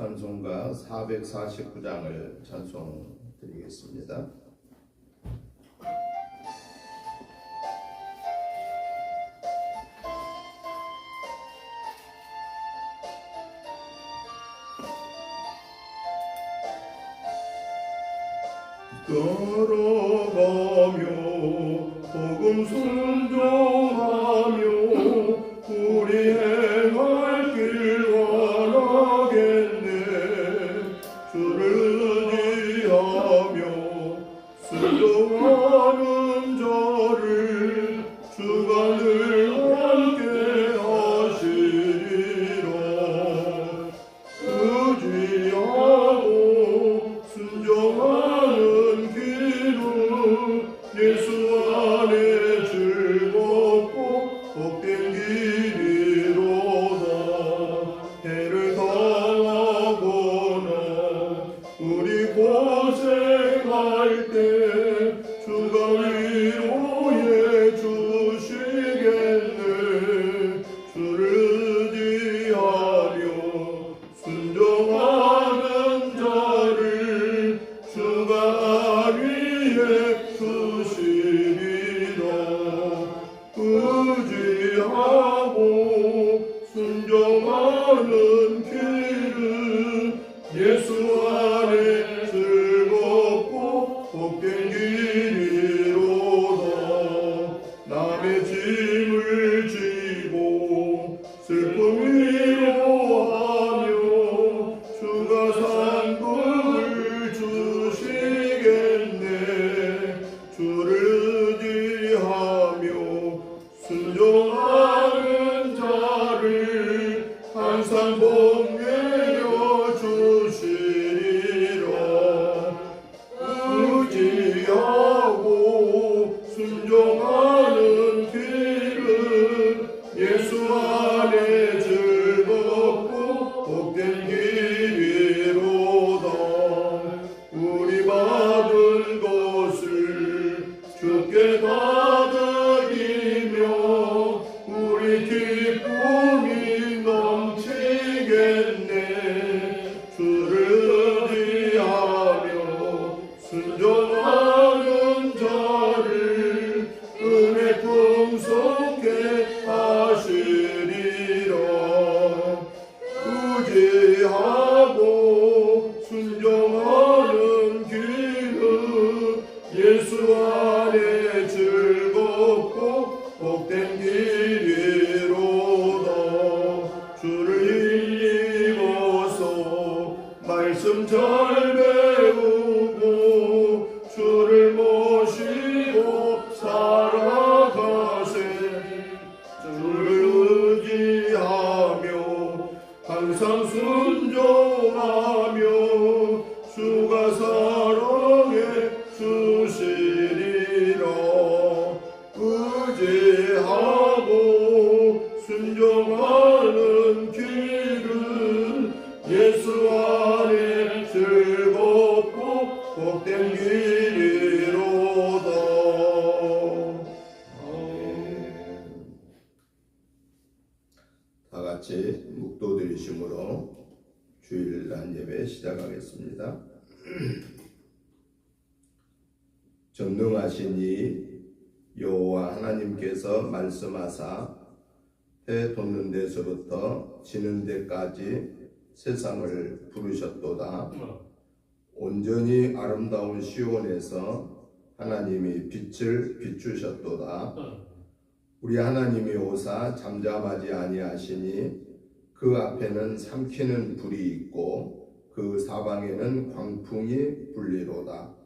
찬송가 449장을 찬송드리겠습니다. 걸어가며 복음 순종하며 우리 행할 길 원하겠네. 주를 의지하며 순종하는 자를 주가 늘 함께 하시리라. 의지하고 순종하는 예수 안에 즐겁고 복된 길이로다. 해를 당하거나 우리 고생할 때 주가 위로해 주시겠네. 주를 의지하며 순종하는 자를 주가 위에 주시리라. 의지하고 순종하는 길은 예수 안에 즐겁고 복된 길이로다. 남의 짐을 지고 슬픔 위로하며 주가 상급을 주시겠네. 주를 의지하며 순종하는 자를 항상 복내려 주시리라. 의지하고 순종하는 길은 예수 안에 즐겁고 복된 길이로다. 우리 받은 것을 주께 다드리며 우리 기쁨이 넘치겠네. 주를 의지하며 순종하는 자를 은혜 풍성케 하시리라. 의지하고 순종하는 길은 예수 안에 즐겁고 복된 길이로다. 주를 일리고서 말씀 잘 배우고 주를 모시고 살아가세. 주를 의지하며 항상 순종하며 주가 사랑해 주시리라. 의지하고 순종하는 길은 예수 안에 즐겁고 복된 길이로다. 다 같이 묵도드리심으로 주일날 예배 시작하겠습니다. 전능하시니 여호와 하나님께서 말씀하사 해 돋는 데서부터 지는 데까지 세상을 부르셨도다. 온전히 아름다운 시온에서 하나님이 빛을 비추셨도다. 우리 하나님이 오사 잠잠하지 아니하시니 그 앞에는 삼키는 불이 있고 그 사방에는 광풍이 불리로다.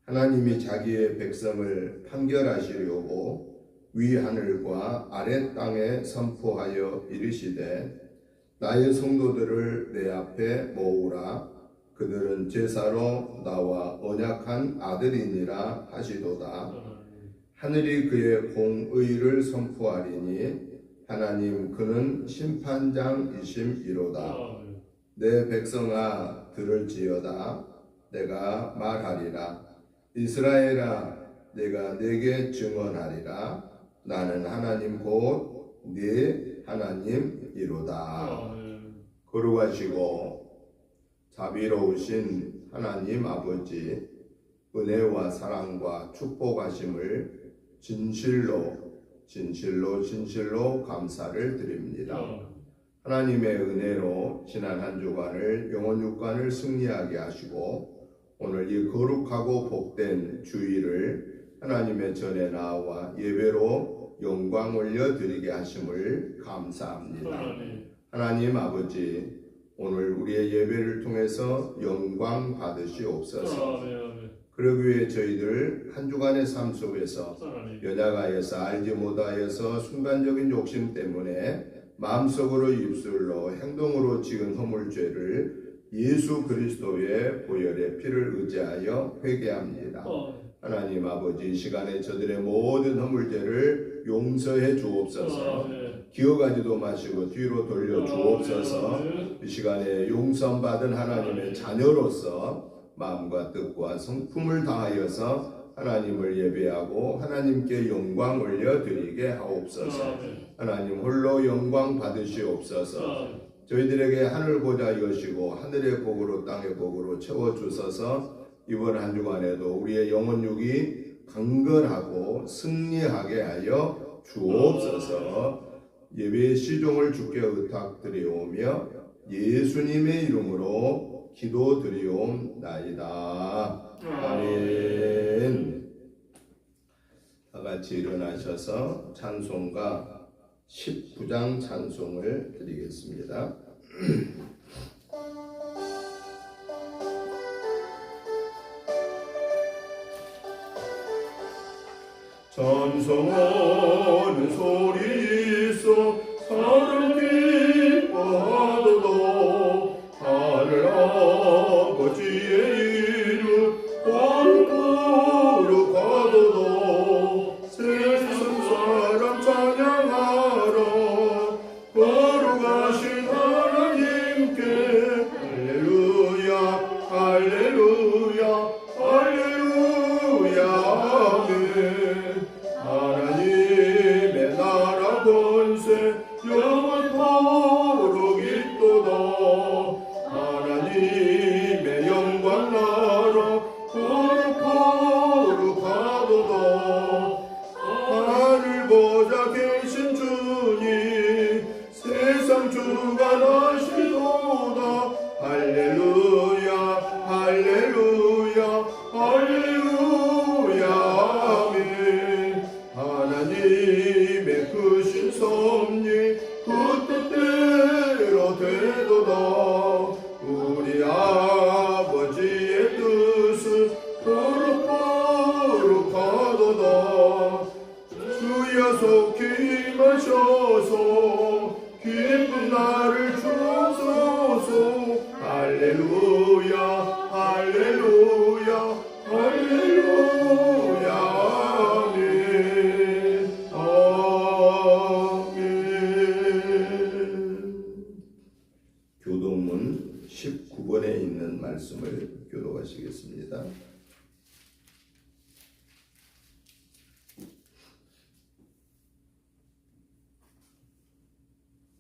하나님이 자기의 백성을 판결하시려고 위 하늘과 아래 땅에 선포하여 이르시되 나의 성도들을 내 앞에 모으라. 그들은 제사로 나와 언약한 아들이니라 하시도다. 하늘이 그의 공의를 선포하리니 하나님 그는 심판장이심이로다. 내 백성아 들을지어다. 내가 말하리라. 이스라엘아 내가 네게 증언하리라. 나는 하나님 곧 네 하나님이로다. 걸어가시고 자비로우신 하나님 아버지, 은혜와 사랑과 축복하심을 진실로 감사를 드립니다. 하나님의 은혜로 지난 한 주간을 영혼 육간을 승리하게 하시고 오늘 이 거룩하고 복된 주일을 하나님의 전에 나와 예배로 영광 올려드리게 하심을 감사합니다. 하나님 아버지, 오늘 우리의 예배를 통해서 영광 받으시옵소서. 그러기 위해 저희들 한 주간의 삶 속에서 연약하여서 알지 못하여서 순간적인 욕심 때문에 마음속으로 입술로 행동으로 지은 허물죄를 예수 그리스도의 보혈의 피를 의지하여 회개합니다. 하나님 아버지, 이 시간에 저들의 모든 허물죄를 용서해 주옵소서. 기억하지도 마시고 뒤로 돌려 주옵소서. 이 시간에 용서받은 하나님의 자녀로서 마음과 뜻과 성품을 다하여서 하나님을 예배하고 하나님께 영광 올려드리게 하옵소서. 하나님 홀로 영광 받으시옵소서. 저희들에게 하늘 보좌 여시고 하늘의 복으로 땅의 복으로 채워주소서. 이번 한 주간에도 우리의 영혼육이 강건하고 승리하게 하여 주옵소서. 예배의 시종을 주께 의탁드리오며 예수님의 이름으로 기도드리옵나이다. 아멘. 다같이 일어나셔서 찬송가 19장 찬송을 드리겠습니다. 찬송하는 소리 있어 사랑 기뻐하도다. 하늘 아버지의 이름 거룩하도다. 세상 사람 찬양하라. 거룩하신 하나님께 할렐루야 할렐루야 할렐루야 아멘. 하나님의 나라 권세 영원토록 있도다. 하나님의 영광 나라 거룩하도다. 하늘 보좌 계신 주님 세상 주관하시도다. 할렐루야 할렐루야 할렐루야 아멘. 하나님의 크신 섭리 그 뜻대로 되도다. 우리 아버지의 뜻은 거룩하도다. 주여 속히 임하셔서 기쁜 날을 주옵소서. 할렐루야 할렐루야 할렐루야 아멘 아멘. 교도문 19번에 있는 말씀을 교도하시겠습니다.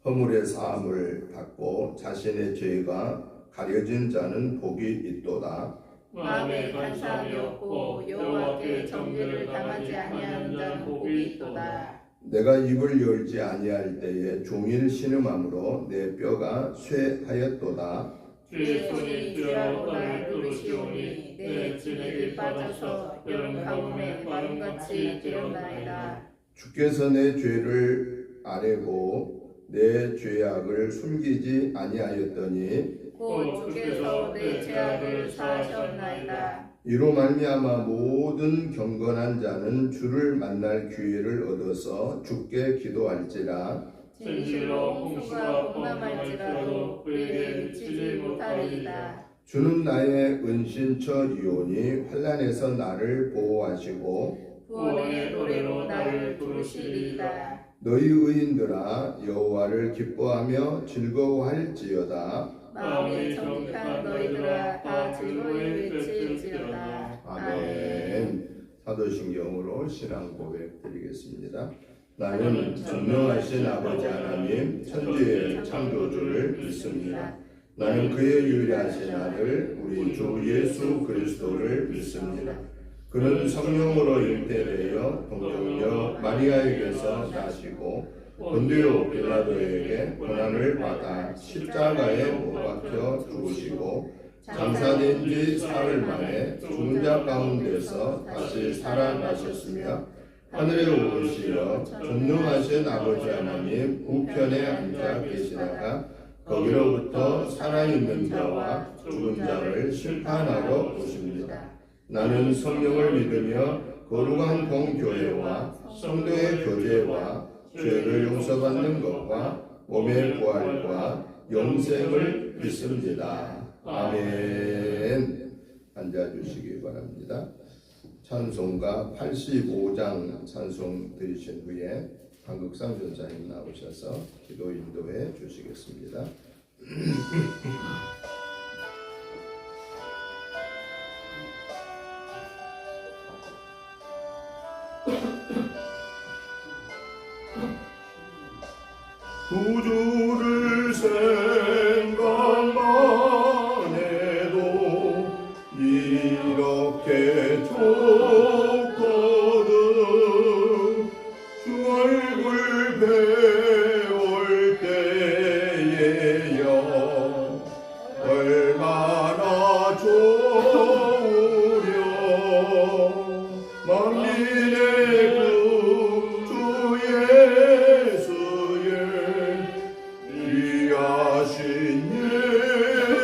허물의 사함을 받고 자신의 죄가 가려진 자는 복이 있도다. 마음에 간사함이 없고 여호와께 정죄를 당하지 아니하는 자는 복이 있도다. 내가 입을 열지 아니할 때에 종일 신음함으로 내 뼈가 쇠하였도다. 주의 손이 주야로 나를 뚫으시오니 내 진액이 빠져서 여름 가뭄에 마름같이 되었나이다. 주께서 내 죄를 아뢰고 내 죄악을 숨기지 아니하였더니 곧 주께서 내 죄악을 사하셨나이다. 이로 말미암아 모든 경건한 자는 주를 만날 기회를 얻어서 주께 기도할지라. 진실로 홍수가 범람할지라도 그에게 미치지 못하리이다. 주는 나의 은신처이오니 환난에서 나를 보호하시고 구원의 노래로 나를 부르시리이다. 너희 의인들아 여호와를 기뻐하며 즐거워할지어다. 마음이 정직한 너희들아 다 즐거이 외칠지어다. 아멘. 사도신경으로 신앙 고백 드리겠습니다. 나는 전능하신 아버지 하나님 천지의 창조주를 믿습니다. 나는 그의 유일하신 아들 우리 주 예수 그리스도를 믿습니다. 그는 성령으로 잉태되어 동정녀 마리아에게서 나시고 본디오 빌라도에게 고난을 받아 십자가에 못 박혀 죽으시고 장사된 지 사흘 만에 죽은 자 가운데서 다시 살아나셨으며 하늘에 오르시어 전능하신 아버지 하나님 우편에 앉아 계시다가 거기로부터 살아있는 자와 죽은 자를 심판하러 오십니다. 나는 성령을 믿으며 거룩한 공교회와 성도의 교제와 죄를 용서받는 것과 몸의 부활과 영생을 믿습니다. 아멘. 앉아주시기 바랍니다. 찬송가 85장 찬송 드리신 후에 한국상 전사님 나오셔서 기도 인도해 주시겠습니다. 구주를 생각만 해도 이렇게 좋거든. 주 얼굴 배울 때에야 얼마나 좋으려. 만민의 구주 예수의 귀하신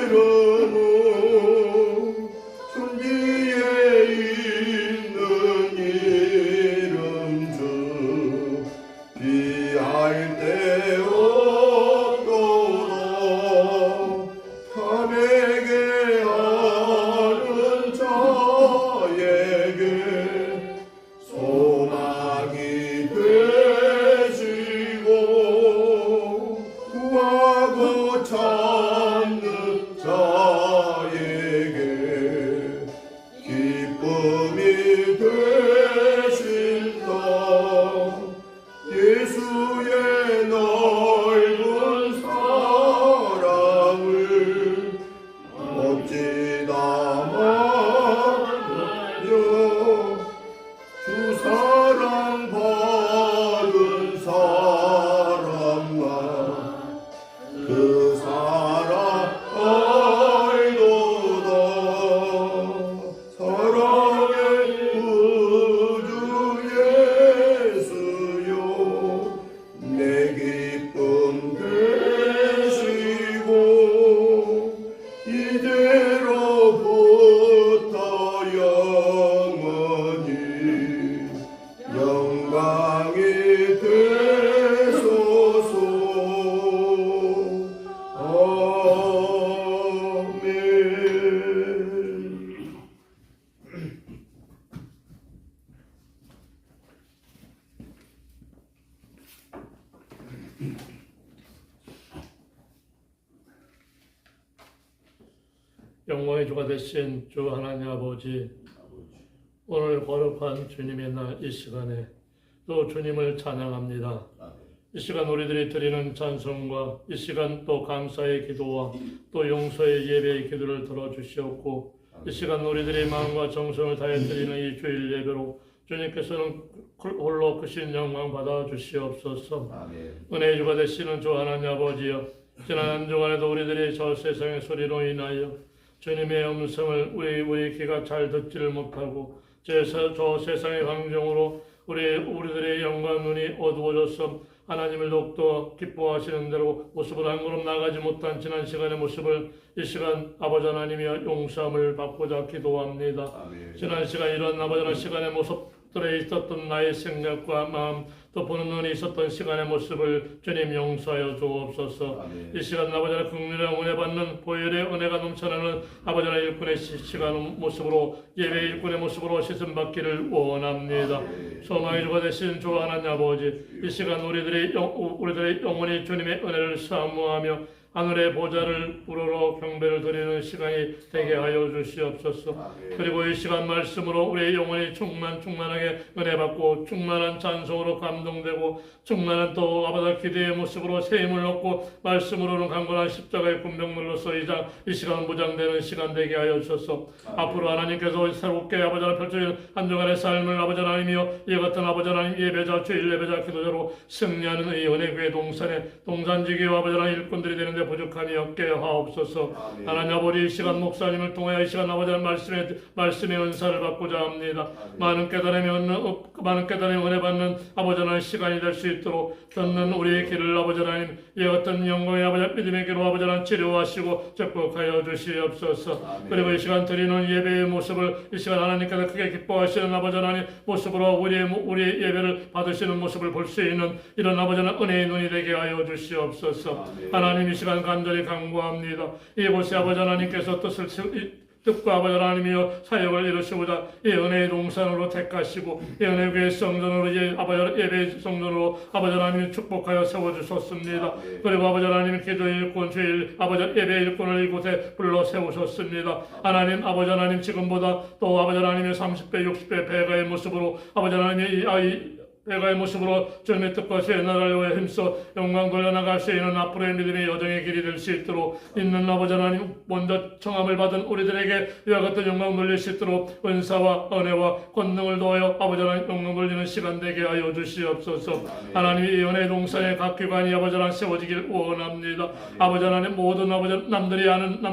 이름은 천지에 있는 이름 중 비할 데 없도다. 탐에게 하는 자에게 소망이 되시고 구하고 찾는 자에게 기쁨이 되신다. 예수의 넓은 사랑을 어찌다 말려. 주 사랑 받은 사람만 그 사랑 알도다. 사랑의 구주 예수여 내 기쁨 되시고 이제로부터 영원히 영광이 되소서. 아멘. 영광의 주가 되신 주 하나님 아버지, 오늘 거룩한 주님의 날 이 시간에 또 주님을 찬양합니다. 이 시간 우리들이 드리는 찬송과 이 시간 또 감사의 기도와 또 용서의 예배의 기도를 들어주시옵고, 이 시간 우리들의 마음과 정성을 다해 드리는 이 주일 예배로 주님께서는 홀로 크신 영광 받아 주시옵소서. 은혜의 주가 되시는 주 하나님 아버지여, 지난 한 주간에도 우리들이 저 세상의 소리로 인하여 주님의 음성을 우리 귀가 잘 듣지를 못하고 저 세상의 환경으로 우리들의 영과 눈이 어두워져서 하나님을 더욱더 기뻐하시는 대로 모습을 한 걸음 나가지 못한 지난 시간의 모습을 이 시간 아버지 하나님이여 용서함을 받고자 기도합니다. 아멘. 지난 시간 이런 아버지 하나님 시간의 모습들에 있었던 나의 생각과 마음 또 보는 눈이 있었던 시간의 모습을 주님 용서하여 주옵소서. 아멘. 이 시간 아버지 하나님 긍휼의 은혜 받는 보혈의 은혜가 넘쳐나는 아버지 하나님 일꾼의 시간 모습으로 예배 일꾼의 모습으로 시선 받기를 원합니다. 아멘. 소망의 주가 되신 주 하나님 아버지, 이 시간 우리들의 영원히 주님의 은혜를 사모하며 하늘의 보좌를 우러러 경배를 드리는 시간이 되게 하여 주시옵소서. 그리고 이 시간 말씀으로 우리의 영혼이 충만하게 은혜 받고 충만한 찬송으로 감동되고 충만한 또 아버지 기대의 모습으로 새 힘을 얻고 말씀으로는 강건한 십자가의 군병물로서 이 시간 무장되는 시간 되게 하여 주소서. 앞으로 하나님께서 새롭게 아버지 하나님 펼쳐지는 한 주간의 삶을 아버지 하나님이여 이와 같은 아버지 하나님 예배자 주일 예배자 기도자로 승리하는 이 은혜교회 동산지교와 아버지 하나님 일꾼들이 되는데 부족함이 없게 하옵소서. 하나님 아버지 이 시간 목사님을 통하여 이 시간 아버지 하나님 말씀의 은사를 받고자 합니다. 많은 깨달음의 은혜 받는 아버지 하나님 시간이 될 수 있도록 듣는 우리의 길을 아버지 하나님 이와 같은 영광의 아버지 믿음의 길로 아버지 하나님 치료하시고 축복하여 주시옵소서. 그리고 이 시간 드리는 예배의 모습을 이 시간 하나님께서 크게 기뻐하시는 아버지 하나님 모습으로 우리의 예배를 받으시는 모습을 볼 수 있는 이런 아버지 하나님 은혜의 눈이 되게 하여 주시옵소서. 하나님 이 시간 간절히 간구합니다. 이곳에 아버지 하나님께서 뜻과 아버지 하나님이여 사역을 이루시고자 이 은혜의 동산으로 택하시고 이 은혜교회 성전으로 아버지 예배 성전으로 아버지 하나님이 축복하여 세워주셨습니다. 그리고 아버지 하나님이 기도 일꾼 주일 아버지 예배 일꾼을 이곳에 불러 세우셨습니다. 하나님 아버지 하나님 지금보다 또 아버지 하나님의 30배 60배 배가의 모습으로 아버지 하나님의 배가의 모습으로 주님의 뜻과 주의 나라를 위해 힘써 영광 돌려나갈 수 있는 앞으로의 믿음의 여정의 길이 될 수 있도록 있는 아버지 하나님 먼저 청함을 받은 우리들에게 이와 같은 영광 돌릴 수 있도록 은사와 은혜와 권능을 도하여 아버지 하나님 영광 돌리는 시간 되게 하여 주시옵소서. 하나님 이 은혜의 동산의 각 기관이 아버지 하나님 세워지길 원합니다. 아버지 하나님 모든 아버지 남들이 아는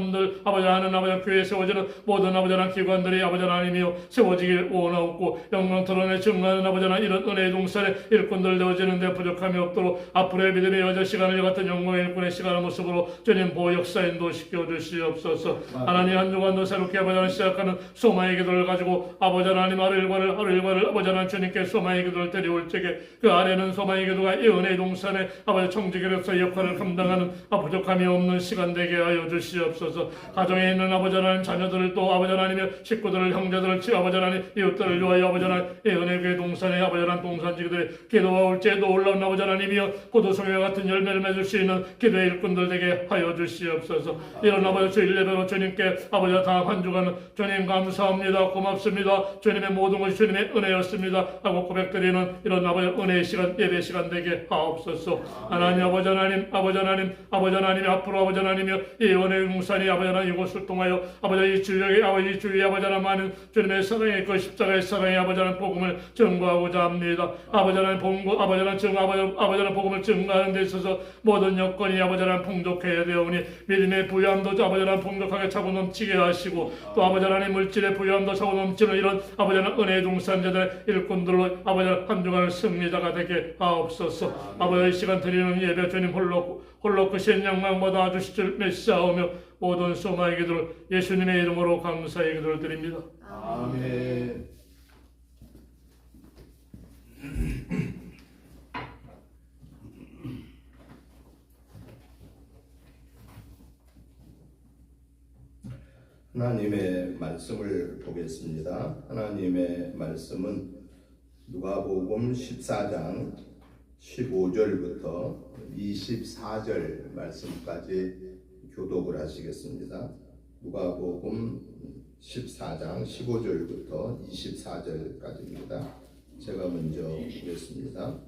아버지 교회에 세워지는 모든 아버지 하나님 기관들이 아버지 하나님이여 세워지길 원하옵고 영광 드러내 증거하는 아버지 하나님 이런 은혜의 동산의 일꾼들 되어지는데 부족함이 없도록 앞으로의 믿음의 여정 시간을 같은 영광의 일꾼의 시간의 모습으로 주님 보호 역사 인도시켜 주시옵소서. 하나님 한 주간도 새롭게 아버지 하나님 시작하는 소망의 기도를 가지고 아버지 하나님 하루 일과를 아버지 하나님 주님께 소망의 기도를 드려올 적에 그 아래는 소망의 기도가 이 은혜의 동산에 아버지 청지기로서 역할을 감당하는 부족함이 없는 시간 되게 하여 주시옵소서. 가정에 있는 아버지 하나님 자녀들을 또 아버지 하나님의 식구들을 형제들을 아버지 하나님 이웃들을 위하여 아버지 하나님 이 은혜의 동산에 아버지 하나님 동산 지기들의 기도와 올제도 올라온 아버지 하나님이여 고도성과 같은 열매를 맺을 수 있는 기도의 일꾼들 되게 하여 주시옵소서. 이런 아버지 주일 예배로 주님께 아버지 다음 한 주간은 주님 감사합니다 고맙습니다 주님의 모든 것이 주님의 은혜였습니다 하고 고백드리는 이런 아버지 은혜의 시간 예배 시간 되게 하옵소서. 하나님 아버지 하나님 앞으로 아버지 하나님이여 이 은혜의 동산이 아버지 하나님 이곳을 통하여 아버지 이 주역의 아버지 주의 아버지 하나님 많은 주님의 사랑의 그 십자가의 사랑의 아버지 하나님 복음을 증거하고자 합니다. 아버지 하나님 아버지 하나님 복음을 증거하는 데 있어서 모든 여건이 아버지 하나님 풍족해야 되오니 믿음의 부유함도 아버지 하나님 풍족하게 차고 넘치게 하시고 또 아버지 하나님 물질의 부유함도 차고 넘치는 이런 아버지 하나님 은혜의 동산자들의 일꾼들로 아버지 하나님 한 주간을 승리자가 되게 하옵소서. 아버지 이 시간 드리는 예배 주님 홀로 크신 영광 받아 주실 줄 믿사오며 모든 소망의 기도를 예수님의 이름으로 감사의 기도를 드립니다. 아멘. 하나님의 말씀을 보겠습니다. 하나님의 말씀은 누가복음 14장 15절부터 24절 말씀까지 교독을 하시겠습니다. 누가복음 14장 15절부터 24절까지입니다. 제가 먼저 보겠습니다.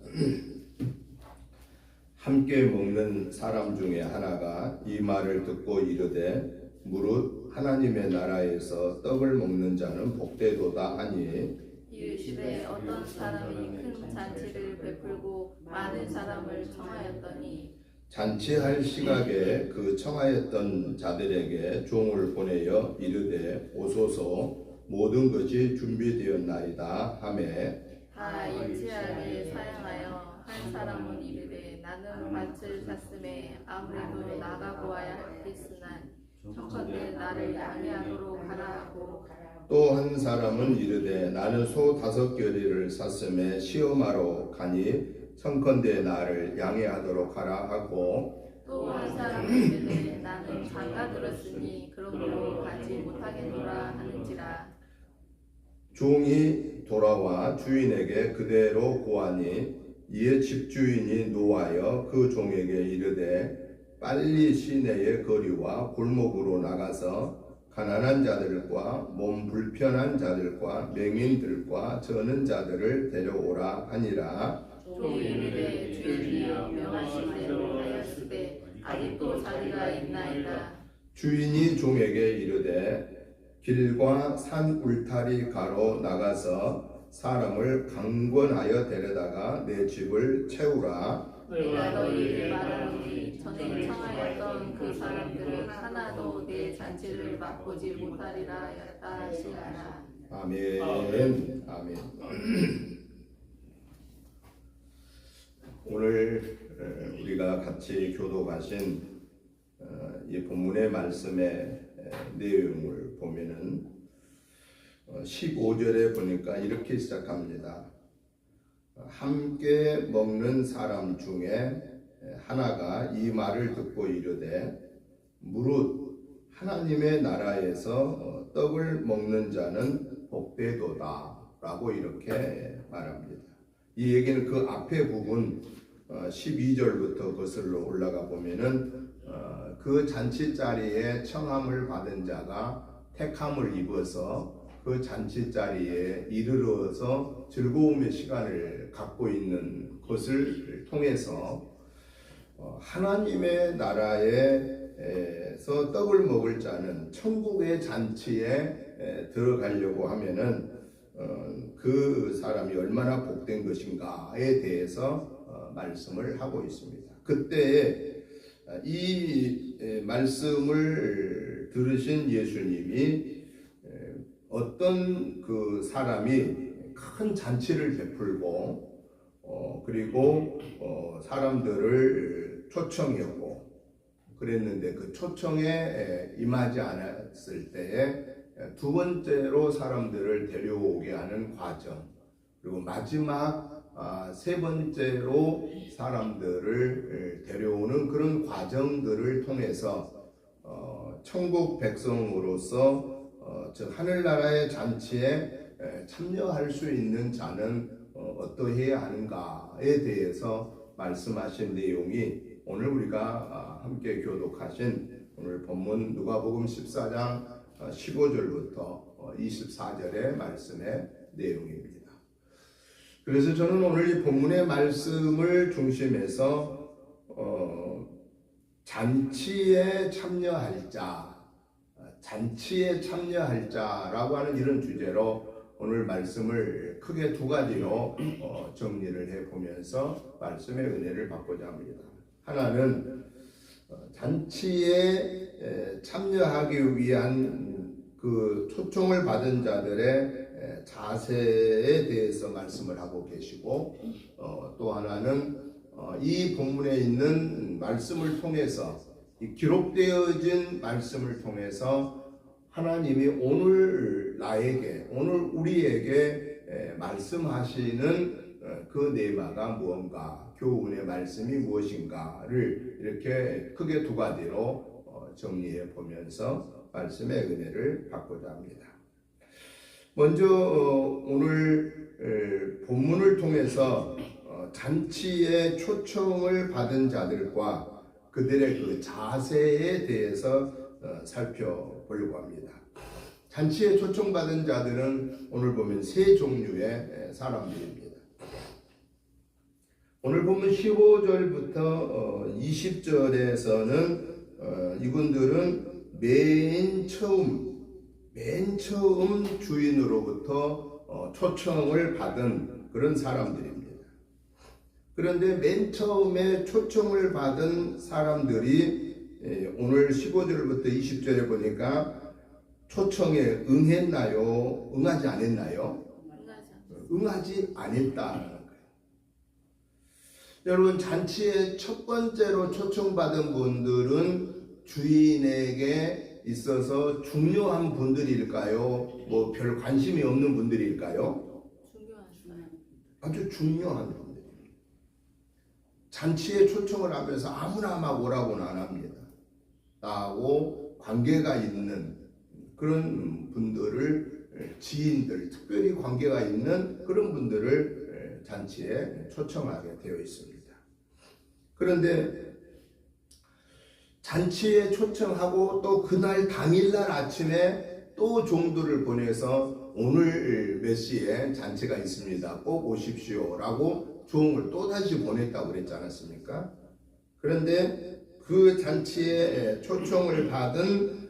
함께 먹는 사람 중에 하나가 이 말을 듣고 이르되 무릇 하나님의 나라에서 떡을 먹는 자는 복되도다 하니 이르시되 어떤 사람이 큰 잔치를 베풀고 많은 사람을 청하였더니 잔치할 시각에 그 청하였던 자들에게 종을 보내어 이르되 오소서 모든 것이 준비되었나이다 하매 다 일치하게 사양하여 한 사람은 이르되 나는 밭을 샀음에 아무래도 나가보아야 하겠으나 청컨대 나를 양해하도록 하라 하고 또 한 사람은 이르되 나는 소 5겨리를 샀음에 시험하러 가니 청컨대 나를 양해하도록 하라 하고 또 한 사람은 이르되 나는 장가 들었으니 그러므로 가지 못하겠노라 하는지라. 종이 돌아와 주인에게 그대로 고하니 이에 집주인이 노하여 그 종에게 이르되 빨리 시내의 거리와 골목으로 나가서 가난한 자들과 몸 불편한 자들과 맹인들과 저는 자들을 데려오라 하니라. 종이 이르되 주인이여 명하신 대로 하였으되 아직도 자리가 있나이다. 주인이 종에게 이르되 길과 산 울타리 가로 나가서 사람을 강권하여 데려다가 내 집을 채우라. 내가 너희에게 말하노니 전에 청하였던 그 사람들은 하나도 내 잔치를 맛보지 못하리라 하였다 하시니라. 아멘. 아멘. 오늘 우리가 같이 교독하신 이 본문의 말씀의 내용을 보면은 15절에 보니까 이렇게 시작합니다. 함께 먹는 사람 중에 하나가 이 말을 듣고 이르되 무릇 하나님의 나라에서 떡을 먹는 자는 복되도다 라고 이렇게 말합니다. 이 얘기는 그 앞에 부분 12절부터 거슬러 올라가 보면은 그 잔치 자리에 청함을 받은 자가 택함을 입어서 그 잔치 자리에 이르러서 즐거움의 시간을 갖고 있는 것을 통해서 하나님의 나라에서 떡을 먹을 자는 천국의 잔치에 들어가려고 하면은 그 사람이 얼마나 복된 것인가에 대해서 말씀을 하고 있습니다. 그때 이 말씀을 들으신 예수님이 어떤 그 사람이 큰 잔치를 베풀고 그리고 사람들을 초청했고 그랬는데 그 초청에 임하지 않았을 때에 두 번째로 사람들을 데려오게 하는 과정, 그리고 마지막 세 번째로 사람들을 데려오는 그런 과정들을 통해서 천국 백성으로서 즉 하늘나라의 잔치에 참여할 수 있는 자는 어떠해야 하는가에 대해서 말씀하신 내용이 오늘 우리가 함께 교독하신 오늘 본문 누가복음 14장 15절부터 24절의 말씀의 내용입니다. 그래서 저는 오늘 이 본문의 말씀을 중심해서 잔치에 참여할 자라고 하는 이런 주제로 오늘 말씀을 크게 두 가지로 정리를 해보면서 말씀의 은혜를 받고자 합니다. 하나는 잔치에 참여하기 위한 그 초청을 받은 자들의 자세에 대해서 말씀을 하고 계시고 또 하나는 이 본문에 있는 말씀을 통해서 이 기록되어진 말씀을 통해서 하나님이 오늘 나에게 오늘 우리에게 말씀하시는 그 내마가 무언가 교훈의 말씀이 무엇인가를 이렇게 크게 두 가지로 정리해 보면서 말씀의 은혜를 받고자 합니다. 먼저 오늘 본문을 통해서 잔치에 초청을 받은 자들과 그들의 그 자세에 대해서 살펴보려고 합니다. 잔치에 초청받은 자들은 오늘 보면 세 종류의 사람들입니다. 오늘 보면 15절부터 20절에서는 이분들은 맨 처음 주인으로부터 초청을 받은 그런 사람들입니다. 그런데 맨 처음에 초청을 받은 사람들이 오늘 15절부터 20절에 보니까 초청에 응했나요? 응하지 않았나요? 응하지 않았다는 거예요. 여러분, 잔치에 첫 번째로 초청받은 분들은 주인에게 있어서 중요한 분들일까요? 뭐 별 관심이 없는 분들일까요? 아주 중요한 분들. 잔치에 초청을 하면서 아무나 막 오라고는 안 합니다. 나하고 관계가 있는 그런 분들을 지인들, 특별히 관계가 있는 그런 분들을 잔치에 초청하게 되어 있습니다. 그런데 잔치에 초청하고 또 그날 당일날 아침에 또 종들을 보내서 오늘 몇 시에 잔치가 있습니다. 꼭 오십시오 라고 종을 또 다시 보냈다고 그랬지 않았습니까? 그런데 그 잔치에 초청을 받은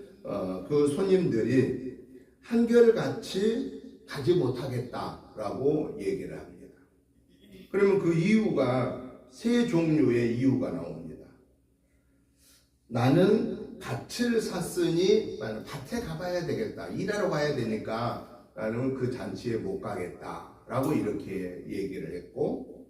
그 손님들이 한결같이 가지 못하겠다라고 얘기를 합니다. 그러면 그 이유가 세 종류의 이유가 나옵니다. 나는 밭을 샀으니 나는 밭에 가봐야 되겠다. 일하러 가야 되니까 나는 그 잔치에 못 가겠다라고 이렇게 얘기를 했고,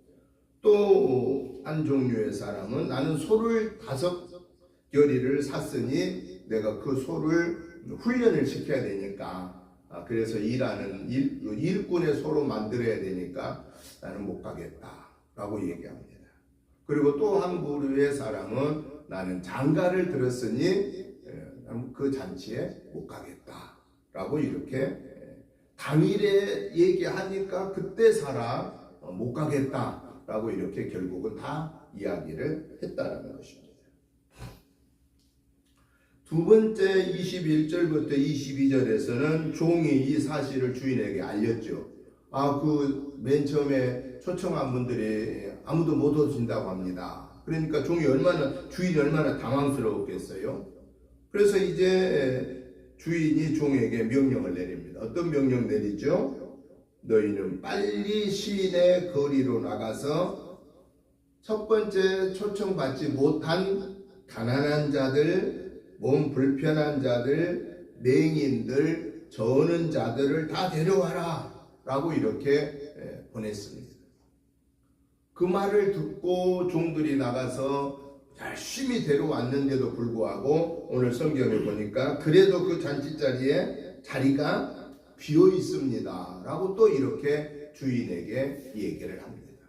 또 한 종류의 사람은 나는 소를 5겨리를 샀으니 내가 그 소를 훈련을 시켜야 되니까, 그래서 일하는 일꾼의 소로 만들어야 되니까 나는 못 가겠다라고 얘기합니다. 그리고 또 한 부류의 사람은 나는 장가를 들었으니 그 잔치에 못 가겠다라고 이렇게 당일에 얘기하니까 그때 살아 못 가겠다라고 이렇게 결국은 다 이야기를 했다라는 것입니다. 두 번째 21절부터 22절에서는 종이 이 사실을 주인에게 알렸죠. 그 맨 처음에 초청한 분들이 아무도 못 오신다고 합니다. 그러니까 주인이 얼마나 당황스러웠겠어요. 그래서 이제 주인이 종에게 명령을 내립니다. 어떤 명령 내리죠? 너희는 빨리 시내 거리로 나가서 첫 번째 초청받지 못한 가난한 자들, 몸 불편한 자들, 맹인들, 저는 자들을 다 데려와라 라고 이렇게 보냈습니다. 그 말을 듣고 종들이 나가서 열심히 데려왔는데도 불구하고 오늘 성경에 보니까 그래도 그 잔치 자리에 자리가 비어 있습니다 라고 또 이렇게 주인에게 얘기를 합니다.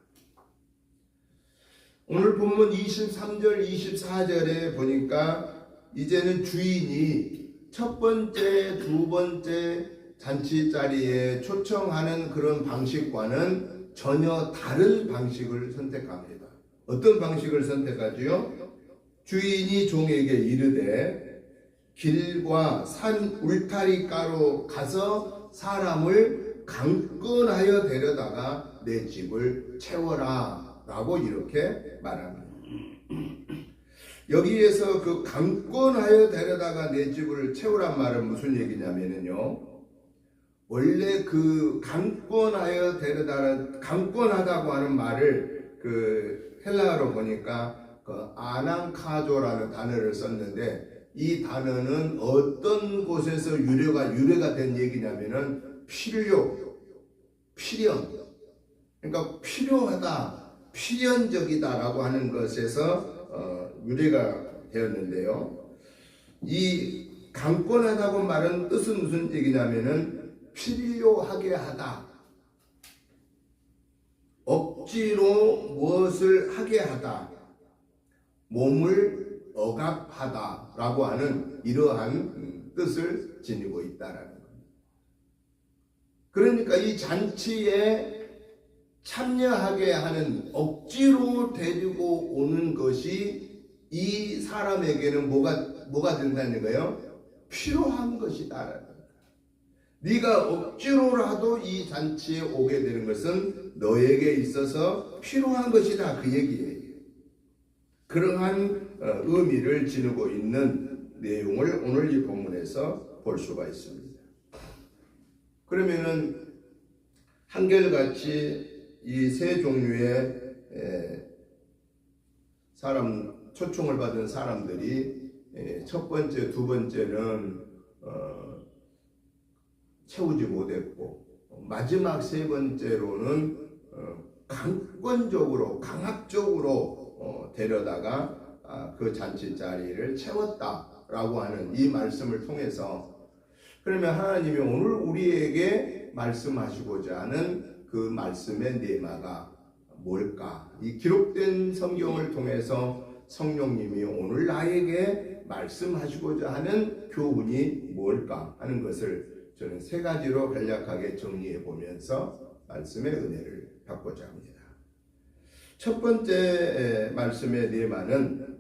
오늘 본문 23절 24절에 보니까 이제는 주인이 첫 번째 두 번째 잔치 자리에 초청하는 그런 방식과는 전혀 다른 방식을 선택합니다. 어떤 방식을 선택하지요? 주인이 종에게 이르되 길과 산 울타리가로 가서 사람을 강권하여 데려다가 내 집을 채워라 라고 이렇게 말합니다. 여기에서 그 강권하여 데려다가 내 집을 채우란 말은 무슨 얘기냐면요, 원래 그 강권하여 데려다가 강권하다고 하는 말을 그 헬라어로 보니까 그 아난카조라는 단어를 썼는데, 이 단어는 어떤 곳에서 유래가 된 얘기냐면은 필연, 그러니까 필요하다, 필연적이다라고 하는 것에서 유래가 되었는데요. 이 강권하다고 말은 뜻은 무슨 얘기냐면은 필요하게 하다, 억지로 무엇을 하게 하다, 몸을 억압하다 라고 하는 이러한 뜻을 지니고 있다라는 겁니다. 그러니까 이 잔치에 참여하게 하는, 억지로 데리고 오는 것이 이 사람에게는 뭐가 된다는 거예요? 필요한 것이다라는 거예요. 네가 억지로라도 이 잔치에 오게 되는 것은 너에게 있어서 필요한 것이다, 그 얘기예요. 그러한 의미를 지니고 있는 내용을 오늘 이 본문에서 볼 수가 있습니다. 그러면은 한결같이 이 세 종류의 초청을 받은 사람들이 첫 번째, 두 번째는 채우지 못했고, 마지막 세 번째로는 강권적으로, 강압적으로 데려다가 그 잔치 자리를 채웠다라고 하는 이 말씀을 통해서, 그러면 하나님이 오늘 우리에게 말씀하시고자 하는 그 말씀의 내마가 뭘까? 이 기록된 성경을 통해서 성령님이 오늘 나에게 말씀하시고자 하는 교훈이 뭘까 하는 것을 저는 세 가지로 간략하게 정리해 보면서 말씀의 은혜를 받고자 합니다. 첫 번째 말씀의 내마는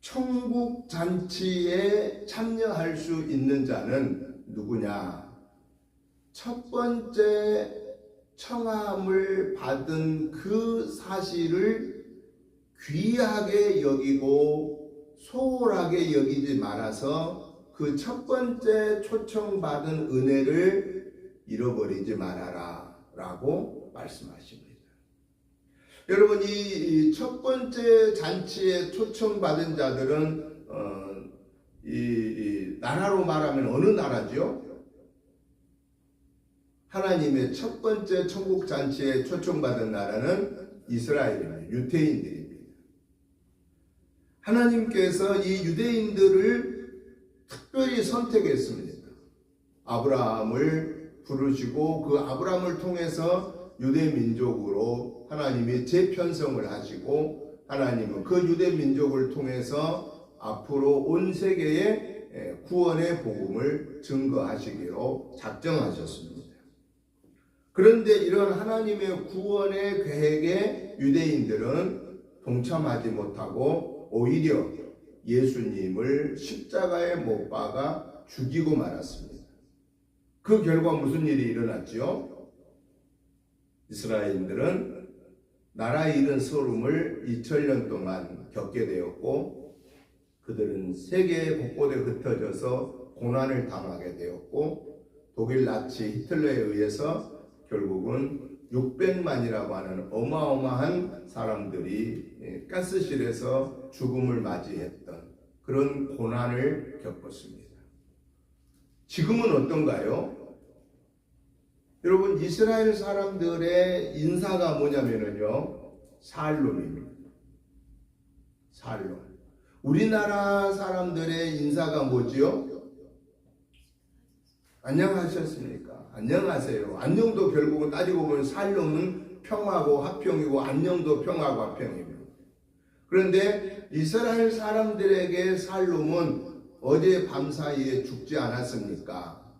천국 잔치에 참여할 수 있는 자는 누구냐? 첫 번째 청함을 받은 그 사실을 귀하게 여기고 소홀하게 여기지 말아서 그 첫 번째 초청받은 은혜를 잃어버리지 말아라 라고 말씀하십니다. 여러분, 이 첫 번째 잔치에 초청받은 자들은 이 나라로 말하면 어느 나라죠? 하나님의 첫 번째 천국 잔치에 초청받은 나라는 이스라엘입니다. 유대인들입니다. 하나님께서 이 유대인들을 특별히 선택했습니다. 아브라함을 부르시고 그 아브라함을 통해서 유대 민족으로 하나님이 재편성을 하시고 하나님은 그 유대 민족을 통해서 앞으로 온 세계에 구원의 복음을 증거하시기로 작정하셨습니다. 그런데 이런 하나님의 구원의 계획에 유대인들은 동참하지 못하고 오히려 예수님을 십자가에 못 박아 죽이고 말았습니다. 그 결과 무슨 일이 일어났지요? 이스라엘인들은 나라 잃은 서름을 2000년 동안 겪게 되었고 그들은 세계 곳곳에 흩어져서 고난을 당하게 되었고 독일 나치 히틀러에 의해서 결국은 600만이라고 하는 어마어마한 사람들이 가스실에서 죽음을 맞이했던 그런 고난을 겪었습니다. 지금은 어떤가요? 여러분, 이스라엘 사람들의 인사가 뭐냐면요, 살롬입니다. 살롬. 우리나라 사람들의 인사가 뭐지요? 안녕하셨습니까? 안녕하세요. 안녕도 결국은 따지고 보면 살롬은 평하고 화평이고 안녕도 평하고 화평입니다. 그런데 이스라엘 사람들에게 살롬은 어제 밤사이에 죽지 않았습니까?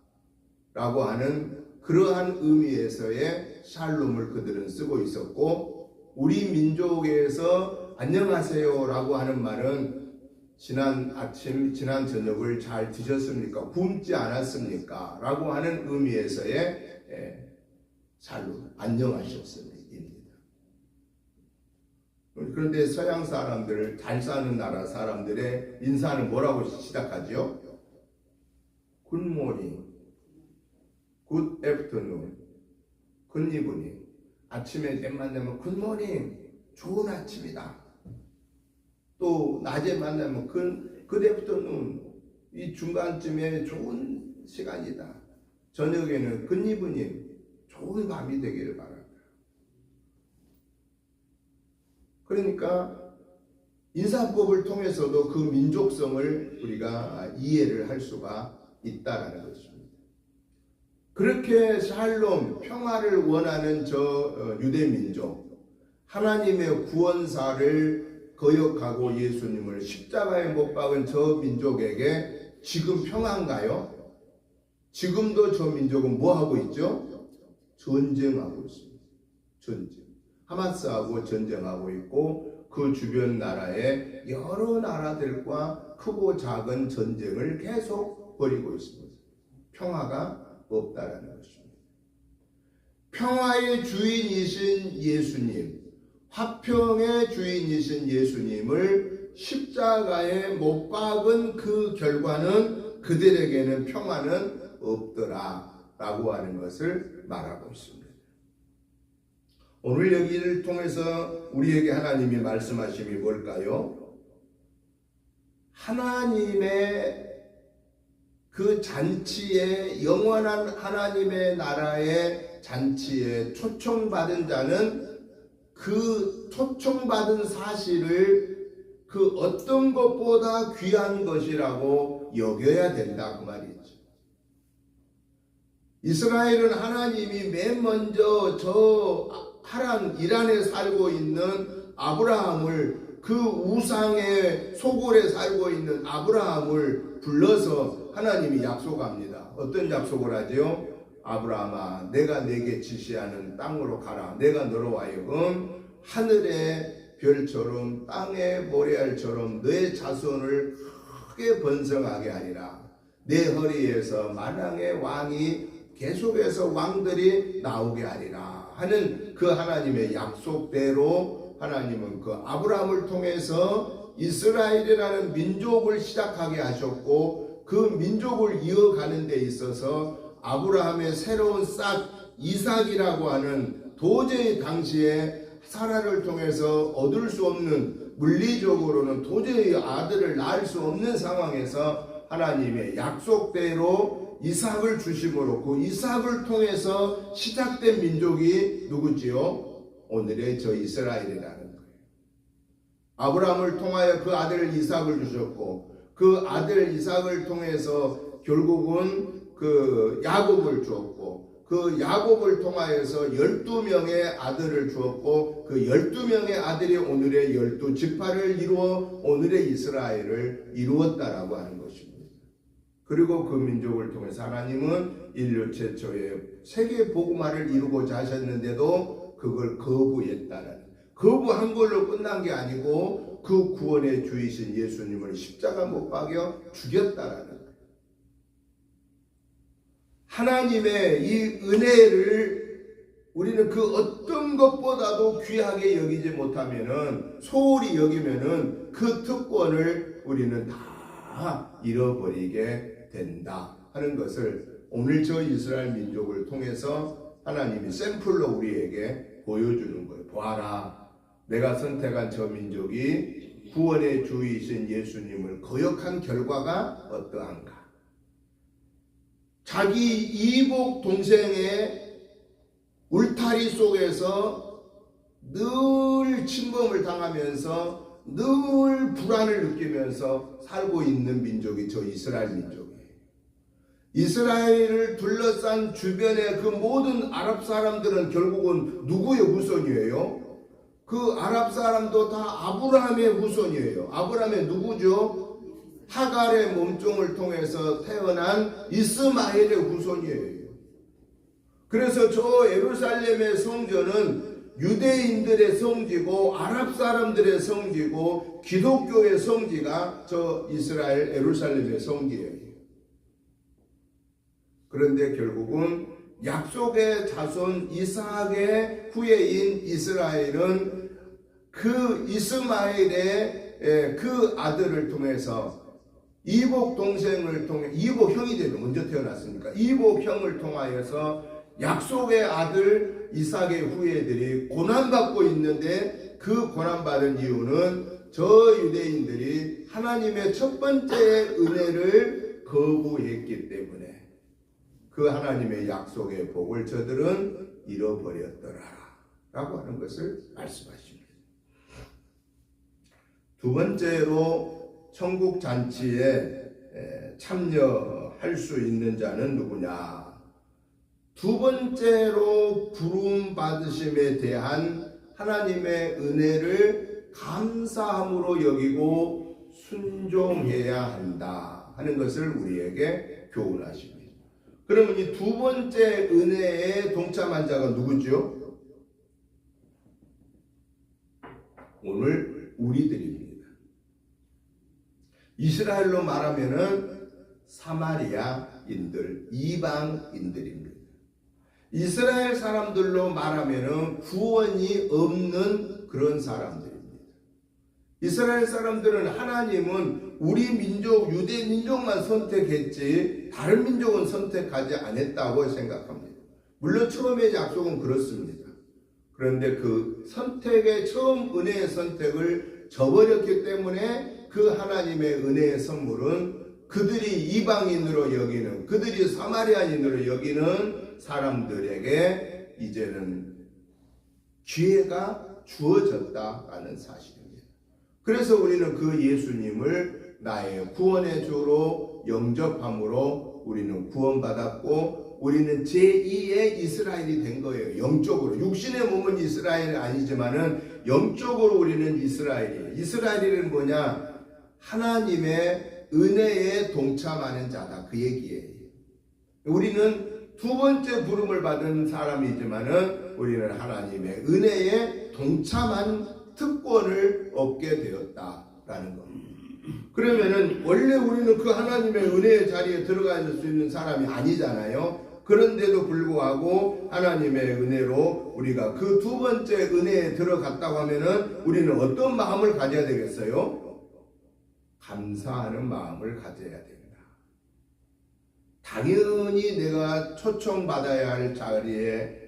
라고 하는 그러한 의미에서의 샬롬을 그들은 쓰고 있었고 우리 민족에서 안녕하세요 라고 하는 말은 지난 아침, 지난 저녁을 잘 드셨습니까? 굶지 않았습니까? 라고 하는 의미에서의 샬롬, 안녕하셨습니다. 그런데 서양 사람들, 잘 사는 나라 사람들의 인사는 뭐라고 시작하죠? Good morning, good afternoon, good evening. 아침에 만나면 good morning, 좋은 아침이다. 또 낮에 만나면 good afternoon, 이 중간쯤에 좋은 시간이다. 저녁에는 good evening, 좋은 밤이 되기를 바랍니다. 그러니까 인사법을 통해서도 그 민족성을 우리가 이해를 할 수가 있다라는 것입니다. 그렇게 샬롬, 평화를 원하는 저 유대 민족, 하나님의 구원사를 거역하고 예수님을 십자가에 못 박은 저 민족에게 지금 평화인가요? 지금도 저 민족은 뭐 하고 있죠? 전쟁하고 있습니다. 전쟁. 하마스하고 전쟁하고 있고 그 주변 나라의 여러 나라들과 크고 작은 전쟁을 계속 벌이고 있습니다. 평화가 없다라는 것입니다. 평화의 주인이신 예수님, 화평의 주인이신 예수님을 십자가에 못 박은 그 결과는 그들에게는 평화는 없더라라고 하는 것을 말하고 있습니다. 오늘 여기를 통해서 우리에게 하나님이 말씀하심이 뭘까요? 하나님의 그 잔치에, 영원한 하나님의 나라의 잔치에 초청받은 자는 그 초청받은 사실을 그 어떤 것보다 귀한 것이라고 여겨야 된다 그 말이죠. 이스라엘은 하나님이 맨 먼저 저 하란 이란에 살고 있는 아브라함을, 그 우상의 소굴에 살고 있는 아브라함을 불러서 하나님이 약속합니다. 어떤 약속을 하죠? 아브라함아, 내가 내게 지시하는 땅으로 가라. 내가 너로 하여금 하늘의 별처럼 땅의 모래알처럼 너의 자손을 크게 번성하게 하리라. 내 허리에서 만왕의 왕이 계속해서 왕들이 나오게 하리라 하는 그 하나님의 약속대로 하나님은 그 아브라함을 통해서 이스라엘이라는 민족을 시작하게 하셨고, 그 민족을 이어가는 데 있어서 아브라함의 새로운 싹 이삭이라고 하는, 도저히 당시에 사라를 통해서 얻을 수 없는, 물리적으로는 도저히 아들을 낳을 수 없는 상황에서 하나님의 약속대로 이삭을 주심으로 그 이삭을 통해서 시작된 민족이 누구지요? 오늘의 저 이스라엘이라는 거예요. 아브라함을 통하여 그 아들 이삭을 주셨고, 그 아들 이삭을 통해서 결국은 그 야곱을 주었고, 그 야곱을 통하여서 12명의 아들을 주었고, 그 12명의 아들이 오늘의 12지파를 이루어 오늘의 이스라엘을 이루었다라고 하는 것입니다. 그리고 그 민족을 통해서 하나님은 인류 최초의 세계 복음화를 이루고자 하셨는데도 그걸 거부했다는, 거부한 걸로 끝난 게 아니고 그 구원의 주이신 예수님을 십자가 못 박여 죽였다라는 거예요. 하나님의 이 은혜를 우리는 그 어떤 것보다도 귀하게 여기지 못하면은, 소홀히 여기면은 그 특권을 우리는 다 잃어버리게 된다 하는 것을 오늘 저 이스라엘 민족을 통해서 하나님이 샘플로 우리에게 보여주는 거예요. 보아라, 내가 선택한 저 민족이 구원의 주이신 예수님을 거역한 결과가 어떠한가. 자기 이복 동생의 울타리 속에서 늘 침범을 당하면서 늘 불안을 느끼면서 살고 있는 민족이 저 이스라엘 민족이에요. 이스라엘을 둘러싼 주변의 그 모든 아랍 사람들은 결국은 누구의 후손이에요? 그 아랍 사람도 다 아브라함의 후손이에요. 아브라함의 누구죠? 하갈의 몸종을 통해서 태어난 이스마엘의 후손이에요. 그래서 저 예루살렘의 성전은 유대인들의 성지고 아랍 사람들의 성지고 기독교의 성지가 저 이스라엘 예루살렘의 성지예요. 그런데 결국은 약속의 자손 이삭의 후예인 이스라엘은 그 이스마엘의 그 아들을 통해서 이복 동생을 통해, 이복 형이 되면 먼저 태어났으니까 이복 형을 통하여서 약속의 아들 이삭의 후예들이 고난받고 있는데, 그 고난받은 이유는 저 유대인들이 하나님의 첫 번째 은혜를 거부했기 때문에 그 하나님의 약속의 복을 저들은 잃어버렸더라 라고 하는 것을 말씀하십니다. 두 번째로 천국 잔치에 참여할 수 있는 자는 누구냐? 두 번째로 부름 받으심에 대한 하나님의 은혜를 감사함으로 여기고 순종해야 한다 하는 것을 우리에게 교훈하십니다. 그러면 이 두 번째 은혜에 동참한 자가 누구죠? 오늘 우리들입니다. 이스라엘로 말하면은 사마리아인들, 이방인들입니다. 이스라엘 사람들로 말하면은 구원이 없는 그런 사람들입니다. 이스라엘 사람들은 하나님은 우리 민족, 유대 민족만 선택했지 다른 민족은 선택하지 않았다고 생각합니다. 물론 처음의 약속은 그렇습니다. 그런데 그 선택의 처음 은혜의 선택을 저버렸기 때문에 그 하나님의 은혜의 선물은 그들이 이방인으로 여기는, 그들이 사마리아인으로 여기는 사람들에게 이제는 기회가 주어졌다라는 사실입니다. 그래서 우리는 그 예수님을 나의 구원의 주로 영접함으로 우리는 구원받았고, 우리는 제2의 이스라엘이 된 거예요. 영적으로. 육신의 몸은 이스라엘이 아니지만은 영적으로 우리는 이스라엘이에요. 이스라엘은 뭐냐? 하나님의 은혜에 동참하는 자다, 그 얘기예요. 우리는 두 번째 부름을 받은 사람이지만은 우리는 하나님의 은혜에 동참한 특권을 얻게 되었다라는 겁니다. 그러면은 원래 우리는 그 하나님의 은혜의 자리에 들어가 있을 수 있는 사람이 아니잖아요. 그런데도 불구하고 하나님의 은혜로 우리가 그 두 번째 은혜에 들어갔다고 하면은 우리는 어떤 마음을 가져야 되겠어요? 감사하는 마음을 가져야 됩니다. 당연히 내가 초청받아야 할 자리에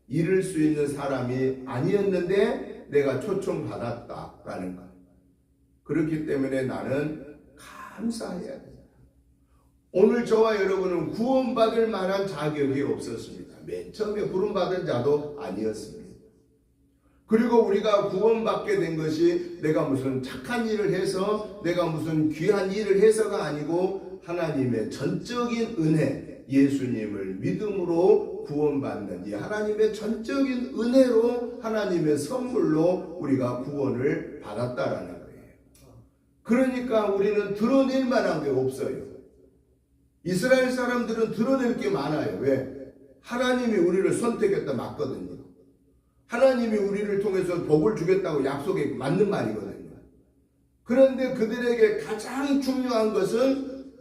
이를 수 있는 사람이 아니었는데 내가 초청받았다라는 것. 그렇기 때문에 나는 감사해야 됩니다. 오늘 저와 여러분은 구원받을 만한 자격이 없었습니다. 맨 처음에 부름받은 자도 아니었습니다. 그리고 우리가 구원받게 된 것이 내가 무슨 착한 일을 해서 내가 무슨 귀한 일을 해서가 아니고 하나님의 전적인 은혜, 예수님을 믿음으로 구원받는 이 하나님의 전적인 은혜로 하나님의 선물로 우리가 구원을 받았다라는 거예요. 그러니까 우리는 드러낼 만한 게 없어요. 이스라엘 사람들은 드러낼 게 많아요. 왜? 하나님이 우리를 선택했다 맞거든요. 하나님이 우리를 통해서 복을 주겠다고 약속에 맞는 말이거든요. 그런데 그들에게 가장 중요한 것은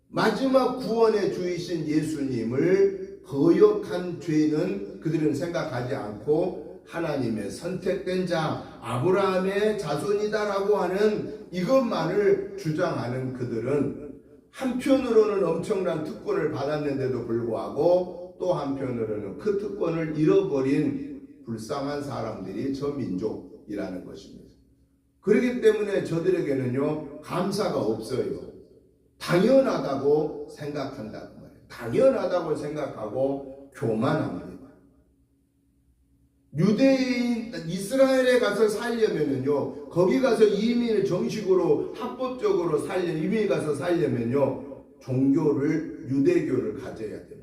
마지막 구원의 주이신 예수님을 거역한 죄는 그들은 생각하지 않고 하나님의 선택된 자 아브라함의 자손이다라고 하는 이것만을 주장하는 그들은 한편으로는 엄청난 특권을 받았는데도 불구하고 또 한편으로는 그 특권을 잃어버린 불쌍한 사람들이 저 민족이라는 것입니다. 그렇기 때문에 저들에게는요 감사가 없어요. 당연하다고 생각한다고 말해요. 당연하다고 생각하고 교만합니다. 유대인 이스라엘에 가서 살려면은요 거기 가서 이민을 정식으로 합법적으로 이민에 가서 살려면요 종교를 유대교를 가져야 됩니다.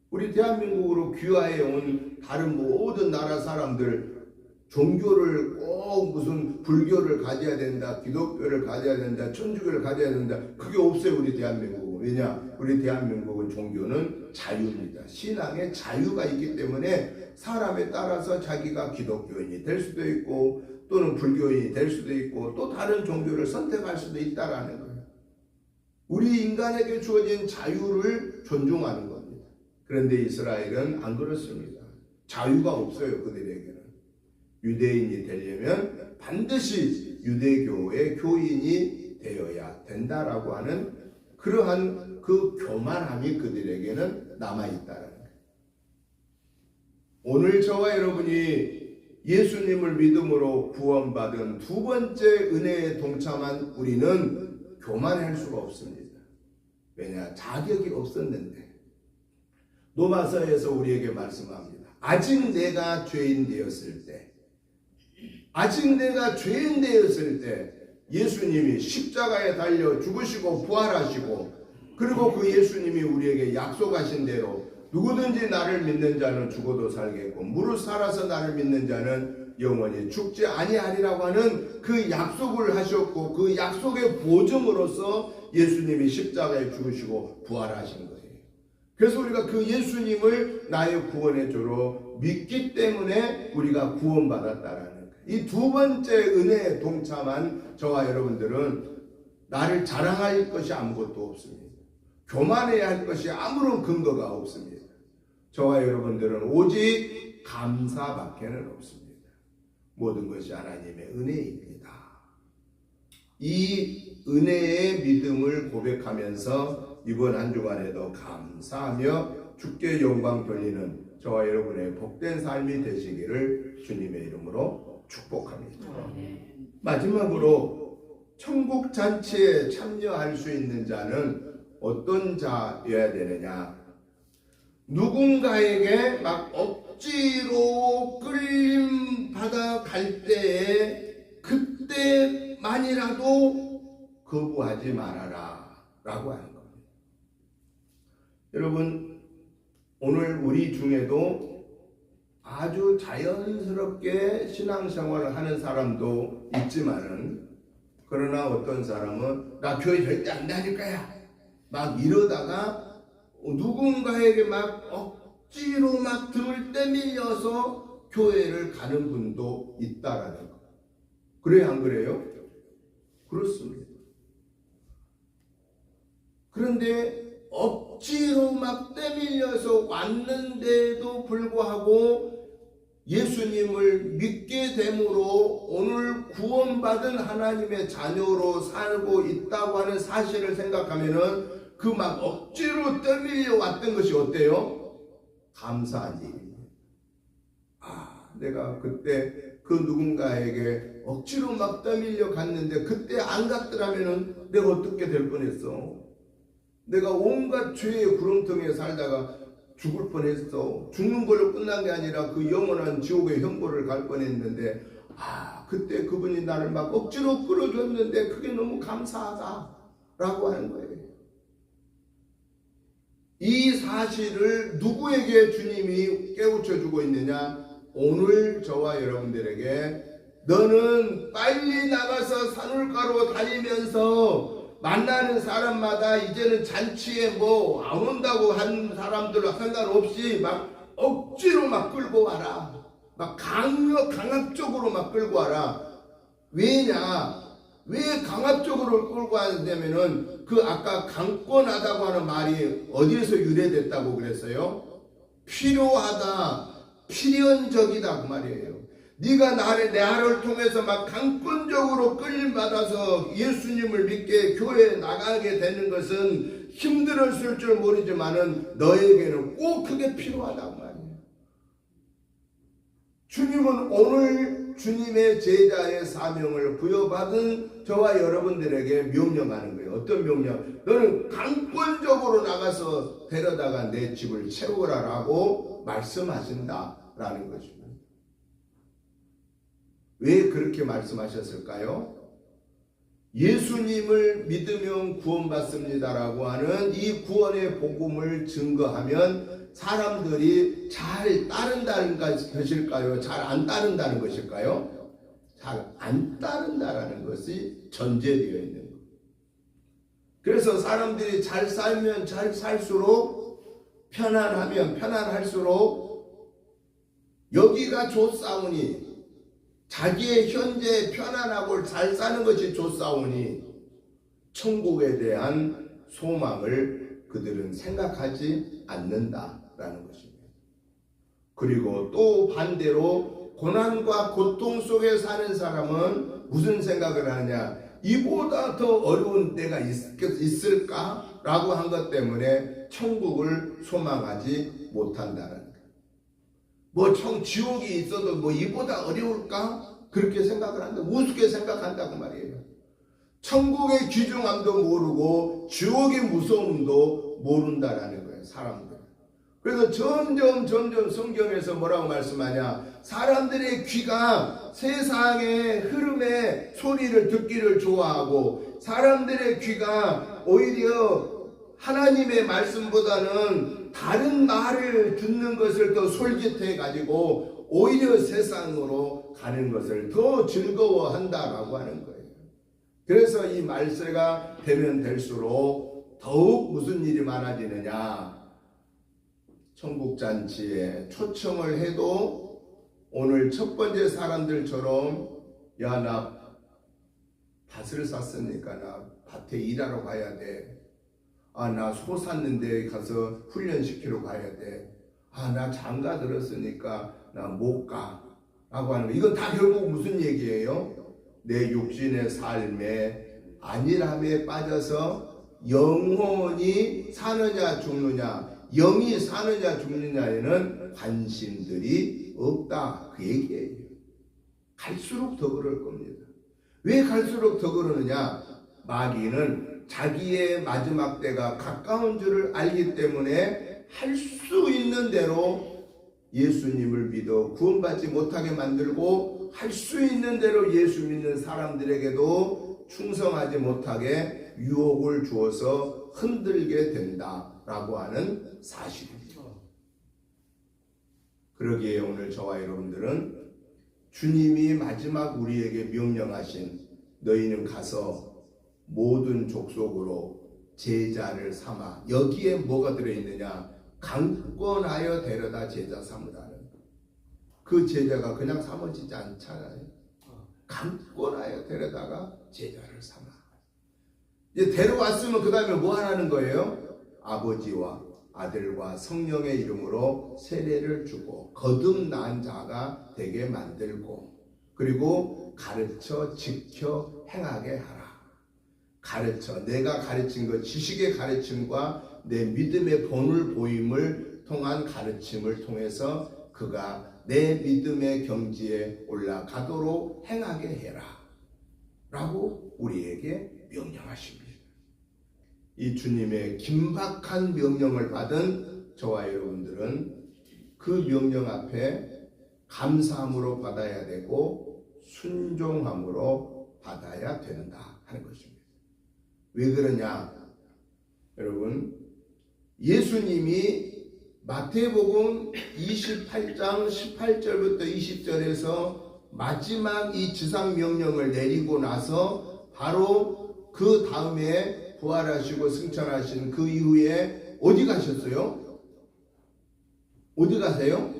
우리 대한민국으로 귀화해 온 다른 모든 나라 사람들 종교를 꼭 무슨 불교를 가져야 된다, 기독교를 가져야 된다, 천주교를 가져야 된다. 그게 없어요 우리 대한민국은. 왜냐? 우리 대한민국은 종교는 자유입니다. 신앙에 자유가 있기 때문에 사람에 따라서 자기가 기독교인이 될 수도 있고 또는 불교인이 될 수도 있고 또 다른 종교를 선택할 수도 있다라는 거예요. 우리 인간에게 주어진 자유를 존중하는 겁니다. 그런데 이스라엘은 안 그렇습니다. 자유가 없어요 그들에게는. 유대인이 되려면 반드시 유대교의 교인이 되어야 된다라고 하는 그러한 그 교만함이 그들에게는 남아있다는 거예요. 오늘 저와 여러분이 예수님을 믿음으로 구원받은 두 번째 은혜에 동참한 우리는 교만할 수가 없습니다. 왜냐? 자격이 없었는데. 로마서에서 우리에게 말씀합니다. 아직 내가 죄인 되었을 때 예수님이 십자가에 달려 죽으시고 부활하시고 그리고 그 예수님이 우리에게 약속하신 대로 누구든지 나를 믿는 자는 죽어도 살겠고 무릇 살아서 나를 믿는 자는 영원히 죽지 아니하리라고 하는 그 약속을 하셨고 그 약속의 보증으로서 예수님이 십자가에 죽으시고 부활하신 거예요. 그래서 우리가 그 예수님을 나의 구원의 주로 믿기 때문에 우리가 구원받았다라는 거예요. 이 두 번째 은혜에 동참한 저와 여러분들은 나를 자랑할 것이 아무것도 없습니다. 교만해야 할 것이 아무런 근거가 없습니다. 저와 여러분들은 오직 감사밖에는 없습니다. 모든 것이 하나님의 은혜입니다. 이 은혜의 믿음을 고백하면서 이번 한 주간에도 감사하며 주께 영광 돌리는 저와 여러분의 복된 삶이 되시기를 주님의 이름으로 축복합니다. 마지막으로 천국 잔치에 참여할 수 있는 자는 어떤 자여야 되느냐? 누군가에게 막 억지로 끌림 받아 갈 때에 그때만이라도 거부하지 말아라 라고 하는 겁니다. 여러분 오늘 우리 중에도 아주 자연스럽게 신앙생활을 하는 사람도 있지만은 그러나 어떤 사람은 나 교회 절대 안 다닐 거야 막 이러다가 누군가에게 막 억지로 막 등을 떠밀려서 교회를 가는 분도 있다라는 거. 그래요, 안 그래요? 그렇습니다. 그런데 억지로 막 때밀려서 왔는데도 불구하고 예수님을 믿게 됨으로 오늘 구원받은 하나님의 자녀로 살고 있다고 하는 사실을 생각하면은 그 막 억지로 떠밀려 왔던 것이 어때요? 감사한 일입니다. 내가 그때 그 누군가에게 억지로 막 떠밀려 갔는데 그때 안 갔더라면은 내가 어떻게 될 뻔했어. 내가 온갖 죄의 구렁텅이에 살다가 죽을 뻔했어. 죽는 걸로 끝난 게 아니라 그 영원한 지옥의 형벌을 갈 뻔했는데 그때 그분이 나를 막 억지로 끌어줬는데 그게 너무 감사하다라고 하는 거예요. 이 사실을 누구에게 주님이 깨우쳐 주고 있느냐? 오늘 저와 여러분들에게 너는 빨리 나가서 산울가로 다니면서 만나는 사람마다 이제는 잔치에 뭐 안 온다고 한 사람들 상관없이 막 억지로 막 끌고 와라. 막 강압적으로 막 끌고 와라. 왜냐? 왜 강압적으로 끌고 왔냐면은 그 아까 강권하다고 하는 말이 어디에서 유래됐다고 그랬어요? 필요하다, 필연적이다 그 말이에요. 네가 나를 통해서 막 강권적으로 끌림받아서 예수님을 믿게 교회에 나가게 되는 것은 힘들었을 줄 모르지만은 너에게는 꼭 그게 필요하다고 말이에요. 주님은 오늘 주님의 제자의 사명을 부여받은 저와 여러분들에게 명령하는 거예요. 어떤 명령? 너는 강권적으로 나가서 데려다가 내 집을 채우라라고 말씀하신다라는 것입니다. 왜 그렇게 말씀하셨을까요? 예수님을 믿으면 구원받습니다라고 하는 이 구원의 복음을 증거하면 사람들이 잘 따른다는 것일까요? 잘 안 따른다는 것일까요? 잘 안 따른다라는 것이 전제되어 있는 거예요. 그래서 사람들이 잘 살면 잘 살수록 편안하면 편안할수록 여기가 좋사오니 자기의 현재 편안하고 잘 사는 것이 좋사오니 천국에 대한 소망을 그들은 생각하지 않는다라는 것입니다. 그리고 또 반대로 고난과 고통 속에 사는 사람은 무슨 생각을 하냐? 이보다 더 어려운 때가 있을까라고 한 것 때문에 천국을 소망하지 못한다는 거예요. 지옥이 있어도 이보다 어려울까? 그렇게 생각을 한다. 우습게 생각한다고 말이에요. 천국의 귀중함도 모르고 지옥의 무서움도 모른다라는 거예요. 사람들. 그래서 점점 성경에서 뭐라고 말씀하냐? 사람들의 귀가 세상의 흐름의 소리를 듣기를 좋아하고 사람들의 귀가 오히려 하나님의 말씀보다는 다른 말을 듣는 것을 더 솔깃해 가지고 오히려 세상으로 가는 것을 더 즐거워한다라고 하는 거예요. 그래서 이 말세가 되면 될수록 더욱 무슨 일이 많아지느냐? 천국잔치에 초청을 해도 오늘 첫 번째 사람들처럼 나 밭을 샀으니까 나 밭에 일하러 가야 돼. 나 소 샀는데 가서 훈련시키러 가야 돼. 나 장가 들었으니까 나 못 가. 라고 하는 거. 이건 다 결국 무슨 얘기예요? 내 육신의 삶에 안일함에 빠져서 영혼이 사느냐 죽느냐, 영이 사느냐 죽느냐에는 관심들이 없다. 그 얘기예요. 갈수록 더 그럴 겁니다. 왜 갈수록 더 그러느냐? 마귀는 자기의 마지막 때가 가까운 줄을 알기 때문에 할 수 있는 대로 예수님을 믿어 구원받지 못하게 만들고 할 수 있는 대로 예수 믿는 사람들에게도 충성하지 못하게 유혹을 주어서 흔들게 된다라고 하는 사실입니다. 그러기에 오늘 저와 여러분들은 주님이 마지막 우리에게 명령하신 너희는 가서 모든 족속으로 제자를 삼아. 여기에 뭐가 들어있느냐? 강권하여 데려다 제자 삼으라는. 그 제자가 그냥 삼아지지 않잖아요. 감고 나요. 데려다가 제자를 삼아. 이제 데려왔으면 그 다음에 뭐 하라는 거예요? 아버지와 아들과 성령의 이름으로 세례를 주고 거듭난 자가 되게 만들고, 그리고 가르쳐 지켜 행하게 하라. 가르쳐, 내가 가르친 것, 지식의 가르침과 내 믿음의 본을 보임을 통한 가르침을 통해서 그가 내 믿음의 경지에 올라가도록 행하게 해라 라고 우리에게 명령하십니다. 이 주님의 긴박한 명령을 받은 저와 여러분들은 그 명령 앞에 감사함으로 받아야 되고 순종함으로 받아야 된다 하는 것입니다. 왜 그러냐? 여러분, 예수님이 마태복음 28장 18절부터 20절에서 마지막 이 지상명령을 내리고 나서 바로 그 다음에 부활하시고 승천하신 그 이후에 어디 가셨어요? 어디 가세요?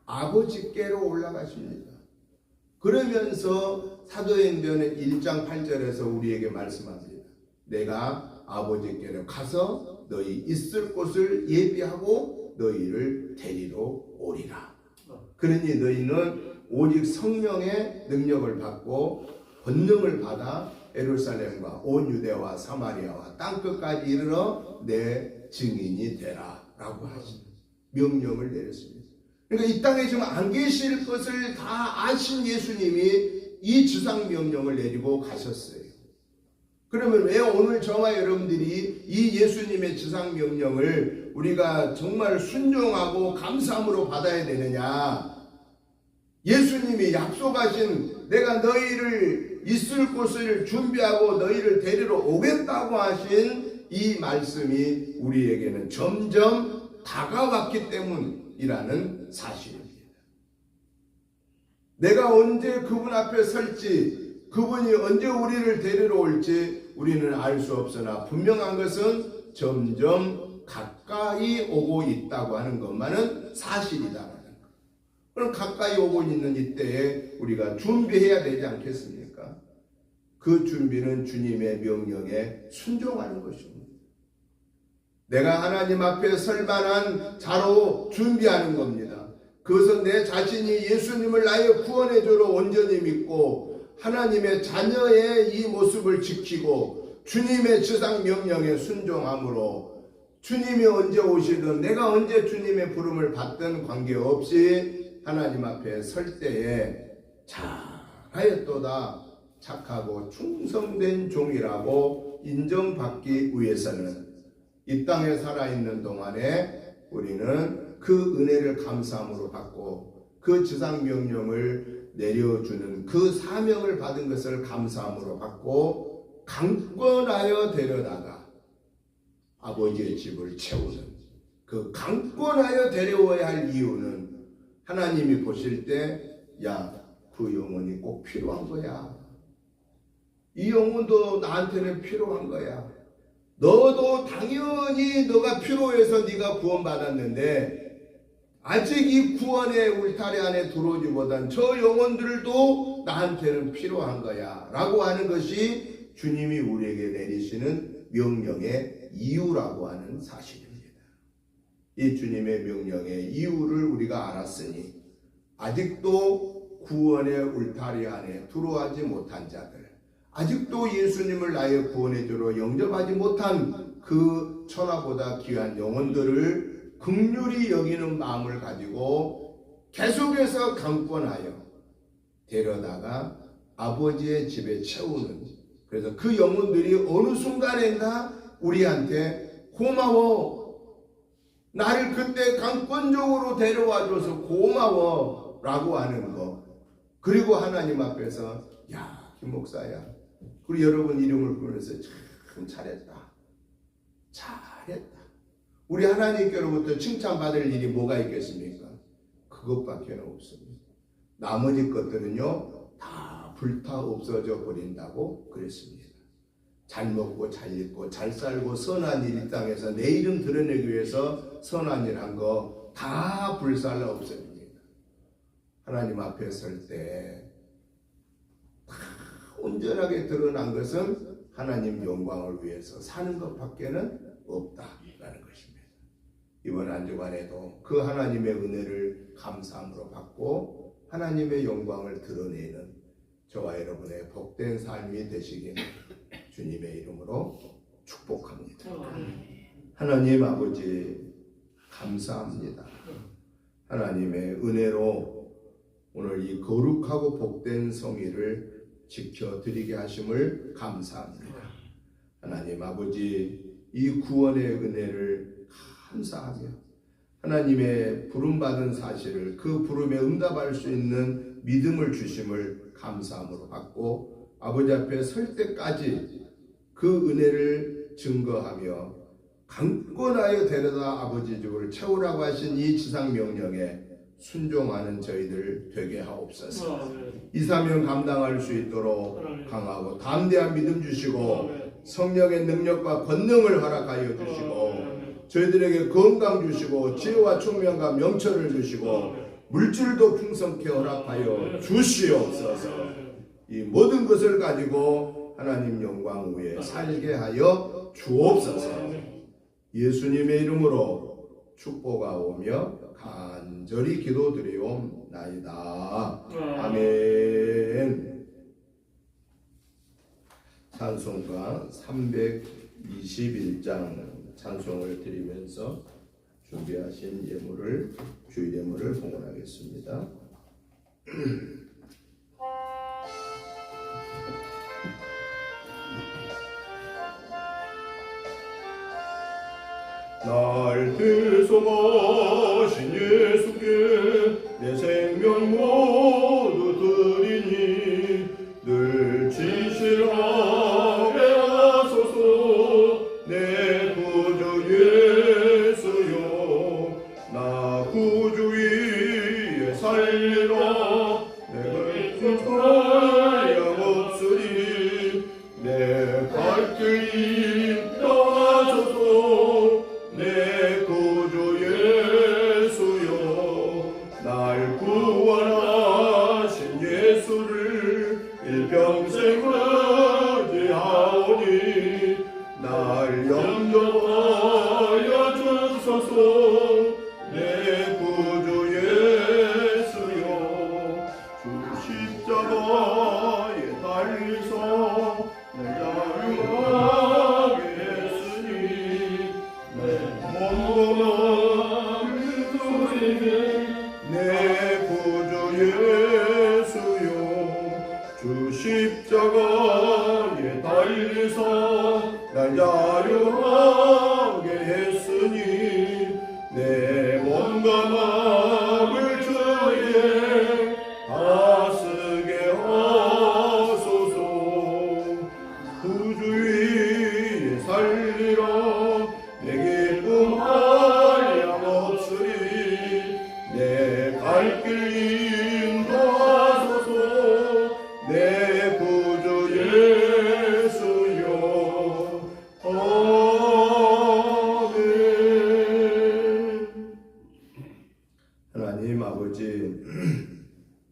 아버지께로 올라가십니다. 그러면서 사도행전 1장 8절에서 우리에게 말씀합니다. 내가 아버지께로 가서 너희 있을 곳을 예비하고 너희를 데리러 오리라. 그러니 너희는 오직 성령의 능력을 받고 권능을 받아 예루살렘과 온 유대와 사마리아와 땅끝까지 이르러 내 증인이 되라 라고 하신 명령을 내렸습니다. 그러니까 이 땅에 지금 안 계실 것을 다 아신 예수님이 이 지상명령을 내리고 가셨어요. 그러면 왜 오늘 저와 여러분들이 이 예수님의 지상명령을 우리가 정말 순종하고 감사함으로 받아야 되느냐? 예수님이 약속하신 내가 너희를 있을 곳을 준비하고 너희를 데리러 오겠다고 하신 이 말씀이 우리에게는 점점 다가왔기 때문이라는 사실입니다. 내가 언제 그분 앞에 설지, 그분이 언제 우리를 데리러 올지 우리는 알 수 없으나 분명한 것은 점점 가까이 오고 있다고 하는 것만은 사실이다. 그럼 가까이 오고 있는 이때에 우리가 준비해야 되지 않겠습니까? 그 준비는 주님의 명령에 순종하는 것입니다. 내가 하나님 앞에 설 만한 자로 준비하는 겁니다. 그것은 내 자신이 예수님을 나의 구원의 주로 온전히 믿고 하나님의 자녀의 이 모습을 지키고 주님의 지상 명령에 순종함으로 주님이 언제 오시든 내가 언제 주님의 부름을 받든 관계없이 하나님 앞에 설 때에 잘하였도다 착하고 충성된 종이라고 인정받기 위해서는 이 땅에 살아있는 동안에 우리는 그 은혜를 감사함으로 받고 그 지상명령을 내려주는 그 사명을 받은 것을 감사함으로 받고 강권하여 데려다가 아버지의 집을 채우는 그 강권하여 데려와야 할 이유는 하나님이 보실 때 야, 그 영혼이 꼭 필요한 거야. 이 영혼도 나한테는 필요한 거야. 너도 당연히 너가 필요해서 네가 구원받았는데 아직 이 구원의 울타리 안에 들어오지 못한 저 영혼들도 나한테는 필요한 거야 라고 하는 것이 주님이 우리에게 내리시는 명령의 이유라고 하는 사실입니다. 이 주님의 명령의 이유를 우리가 알았으니 아직도 구원의 울타리 안에 들어오지 못한 자들, 아직도 예수님을 나의 구원의 주로 영접하지 못한 그 천하보다 귀한 영혼들을 긍휼히 여기는 마음을 가지고 계속해서 강권하여 데려다가 아버지의 집에 채우는, 그래서 그 영혼들이 어느 순간인가 우리한테 고마워, 나를 그때 강권적으로 데려와줘서 고마워 라고 하는 거. 그리고 하나님 앞에서 야, 김 목사야, 우리 여러분 이름을 부르면서 참 잘했다, 잘했다. 우리 하나님께로부터 칭찬받을 일이 뭐가 있겠습니까? 그것밖에 없습니다. 나머지 것들은요 다 불타 없어져 버린다고 그랬습니다. 잘 먹고 잘 입고 잘 살고 선한 일 이 땅에서 내 이름 드러내기 위해서 선한 일 한 거 다 불살라 없습니다. 하나님 앞에 설 때 다 온전하게 드러난 것은 하나님 영광을 위해서 사는 것밖에는 없다라는 것입니다. 이번 한 주간에도 그 하나님의 은혜를 감사함으로 받고 하나님의 영광을 드러내는 저와 여러분의 복된 삶이 되시기를 주님의 이름으로 축복합니다. 하나님 아버지 감사합니다. 하나님의 은혜로 오늘 이 거룩하고 복된 성의를 지켜드리게 하심을 감사합니다. 하나님 아버지 이 구원의 은혜를 감사하며 하나님의 부름받은 사실을 그 부름에 응답할 수 있는 믿음을 주심을 감사함으로 받고 아버지 앞에 설 때까지 그 은혜를 증거하며 강권하여 데려다 아버지 집을 채우라고 하신 이 지상 명령에 순종하는 저희들 되게 하옵소서. 이 사명 감당할 수 있도록 강하고 담대한 믿음 주시고 성령의 능력과 권능을 허락하여 주시고 저희들에게 건강 주시고 지혜와 총명과 명철을 주시고 물질도 풍성케 허락하여 주시옵소서. 이 모든 것을 가지고 하나님 영광 위에 살게 하여 주옵소서. 예수님의 이름으로 축복하오며 간절히 기도드리옵나이다. 아멘. 찬송가 321장 찬송을 드리면서 준비하신 예물을 주일 예물을 봉헌하겠습니다. 날 대성하신 예수께 내 생명 모두 드리니 늘 진실하게 하소서. 내 구주 예수여 나 구주 위에 살리라. 내 끝할 양 없으리. 내 갈 길 인도하소서. 내 구주 예수여 날 구원하신 예수를 일평생 의지하오니 날 영접하여 주소서. 내 구주 예수여 주 십자가에 달리사 날 자유하게 했으니 내 구주 예수여 주 십자가에 달리사 날 자유하게 했으니 내 몸과 마음을 주의 다스게 하소서. 구주 위에 살리라. 내 기쁨 할 양 없으리. 내 갈 길 인도하소서. 내 구주 예수여 아멘. 하나님 아버지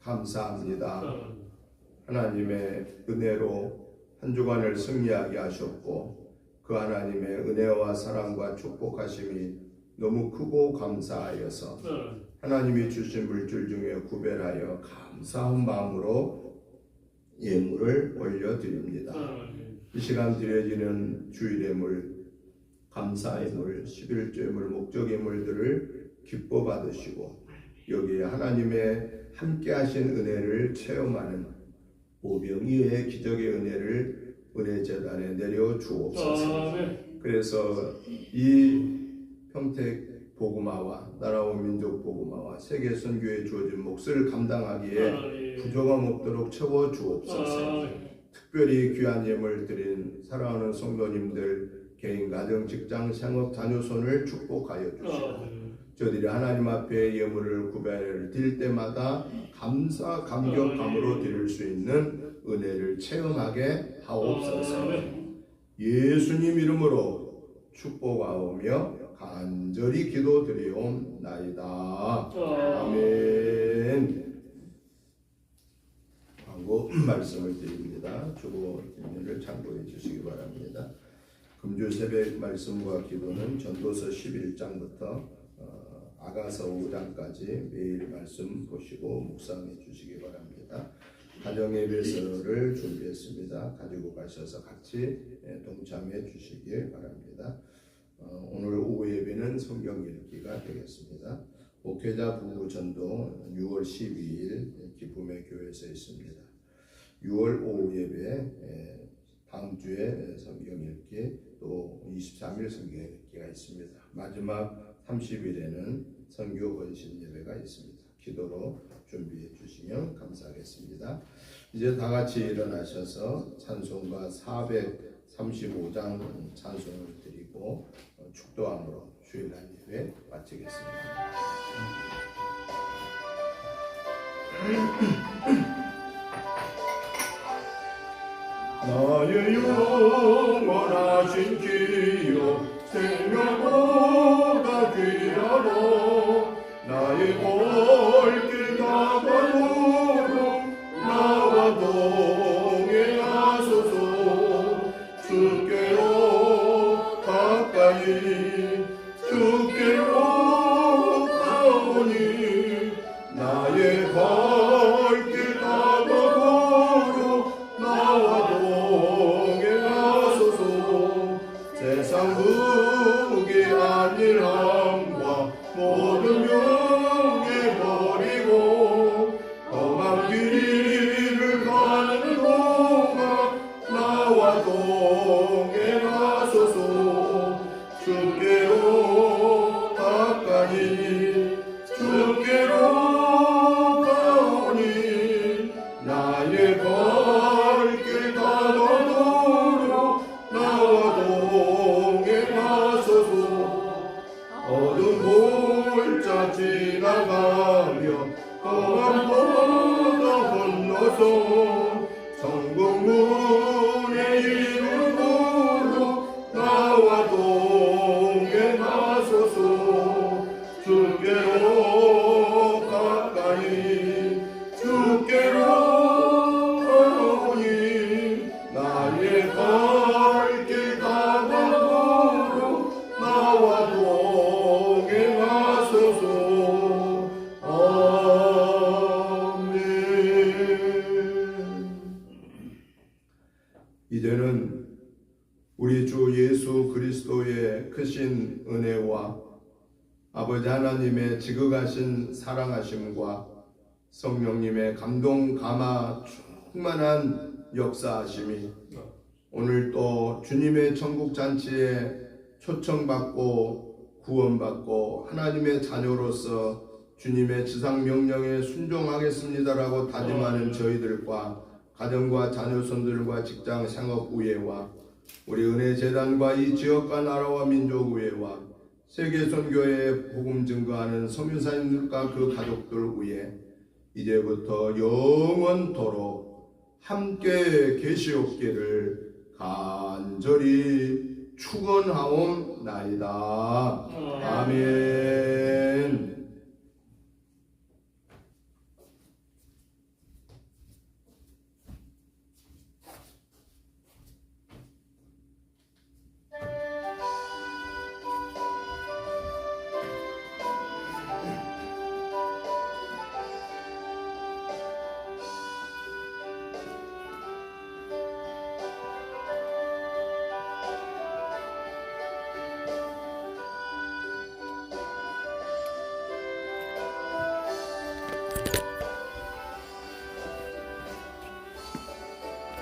감사합니다. 하나님의 은혜로 한 주간을 승리하게 하셨고 그 하나님의 은혜와 사랑과 축복하심이 너무 크고 감사하여서 하나님이 주신 물질 중에 구별하여 감사한 마음으로 예물을 올려드립니다. 이 시간 드려지는 주일 예물, 감사 예물, 11조 예물, 목적 예물들을 기뻐 받으시고 여기에 하나님의 함께 하신 은혜를 체험하는 오병이어의 기적의 은혜를 은혜재단에 내려 주옵소서. 그래서 이 평택 복음화와 나라온 민족 복음화와 세계 선교에 주어진 몫을 감당하기에 부족함 없도록 채워 주옵소서. 특별히 귀한 예물 드린 사랑하는 성도님들 개인 가정 직장 생업 자녀손을 축복하여 주시고 저들이 하나님 앞에 예물을 구별을 드릴 때마다 감사 감격함으로 드릴 수 있는 은혜를 체험하게 하옵소서. 예수님 이름으로 축복하오며 간절히 기도드리옵나이다. 아멘. 광고 말씀을 드립니다. 주보 뒷면을 참고해 주시기 바랍니다. 금주 새벽 말씀과 기도는 전도서 11장부터 아가서 5장까지 매일 말씀 보시고 묵상해 주시기 바랍니다. 가정 예배서를 준비했습니다. 가지고 가셔서 같이 동참해 주시길 바랍니다. 오늘 오후 예배는 성경 읽기가 되겠습니다. 목회자 부부 전도 6월 12일 기쁨의 교회에서 있습니다. 6월 오후 예배 다음 주에 성경 읽기 또 23일 성경 읽기가 있습니다. 마지막 30일에는 선교 헌신 예배가 있습니다. 기도로 준비해 주시면 감사하겠습니다. 이제 다 같이 일어나셔서 찬송가 435장 찬송을 드리고 축도함으로 주일날 예배 마치겠습니다. 나의 영원하신 기여 생명보다 귀하로 나의 골길 다가도록 나와 동행하소서. 주께로 가까이 주께로 가오니 나의 골길 다가도록 나와 동행하소서. 세상 무기 안일함과 모든 명예 버리고 험한 길을 가는 동안 나와 동행하소서. 주께로 가까이 주께로 가오니 나의 발길 가도록 나와 동행하소서. 어두운 골짜 지나가며 험한 바다 건너서 성공문에 이르도록 나와 동행하소서. 주께로 가까이 주께로 가오니 나의 발길 가도록 나와 동행하소서. 아멘. 이제는 우리 주 예수 그리스도의 크신 은혜와 아버지 하나님의 지극하신 사랑하심과 성령님의 감동 감화 충만한 역사하심이 오늘 또 주님의 천국 잔치에 초청받고 구원받고 하나님의 자녀로서 주님의 지상 명령에 순종하겠습니다라고 다짐하는 저희들과 가정과 자녀손들과 직장 상업 우회와 우리 은혜재단과 이 지역과 나라와 민족 우회와 세계선교회 복음 증거하는 선교사님들과 그 가족들 위해 이제부터 영원토록 함께 계시옵기를 간절히 축원하옵나이다.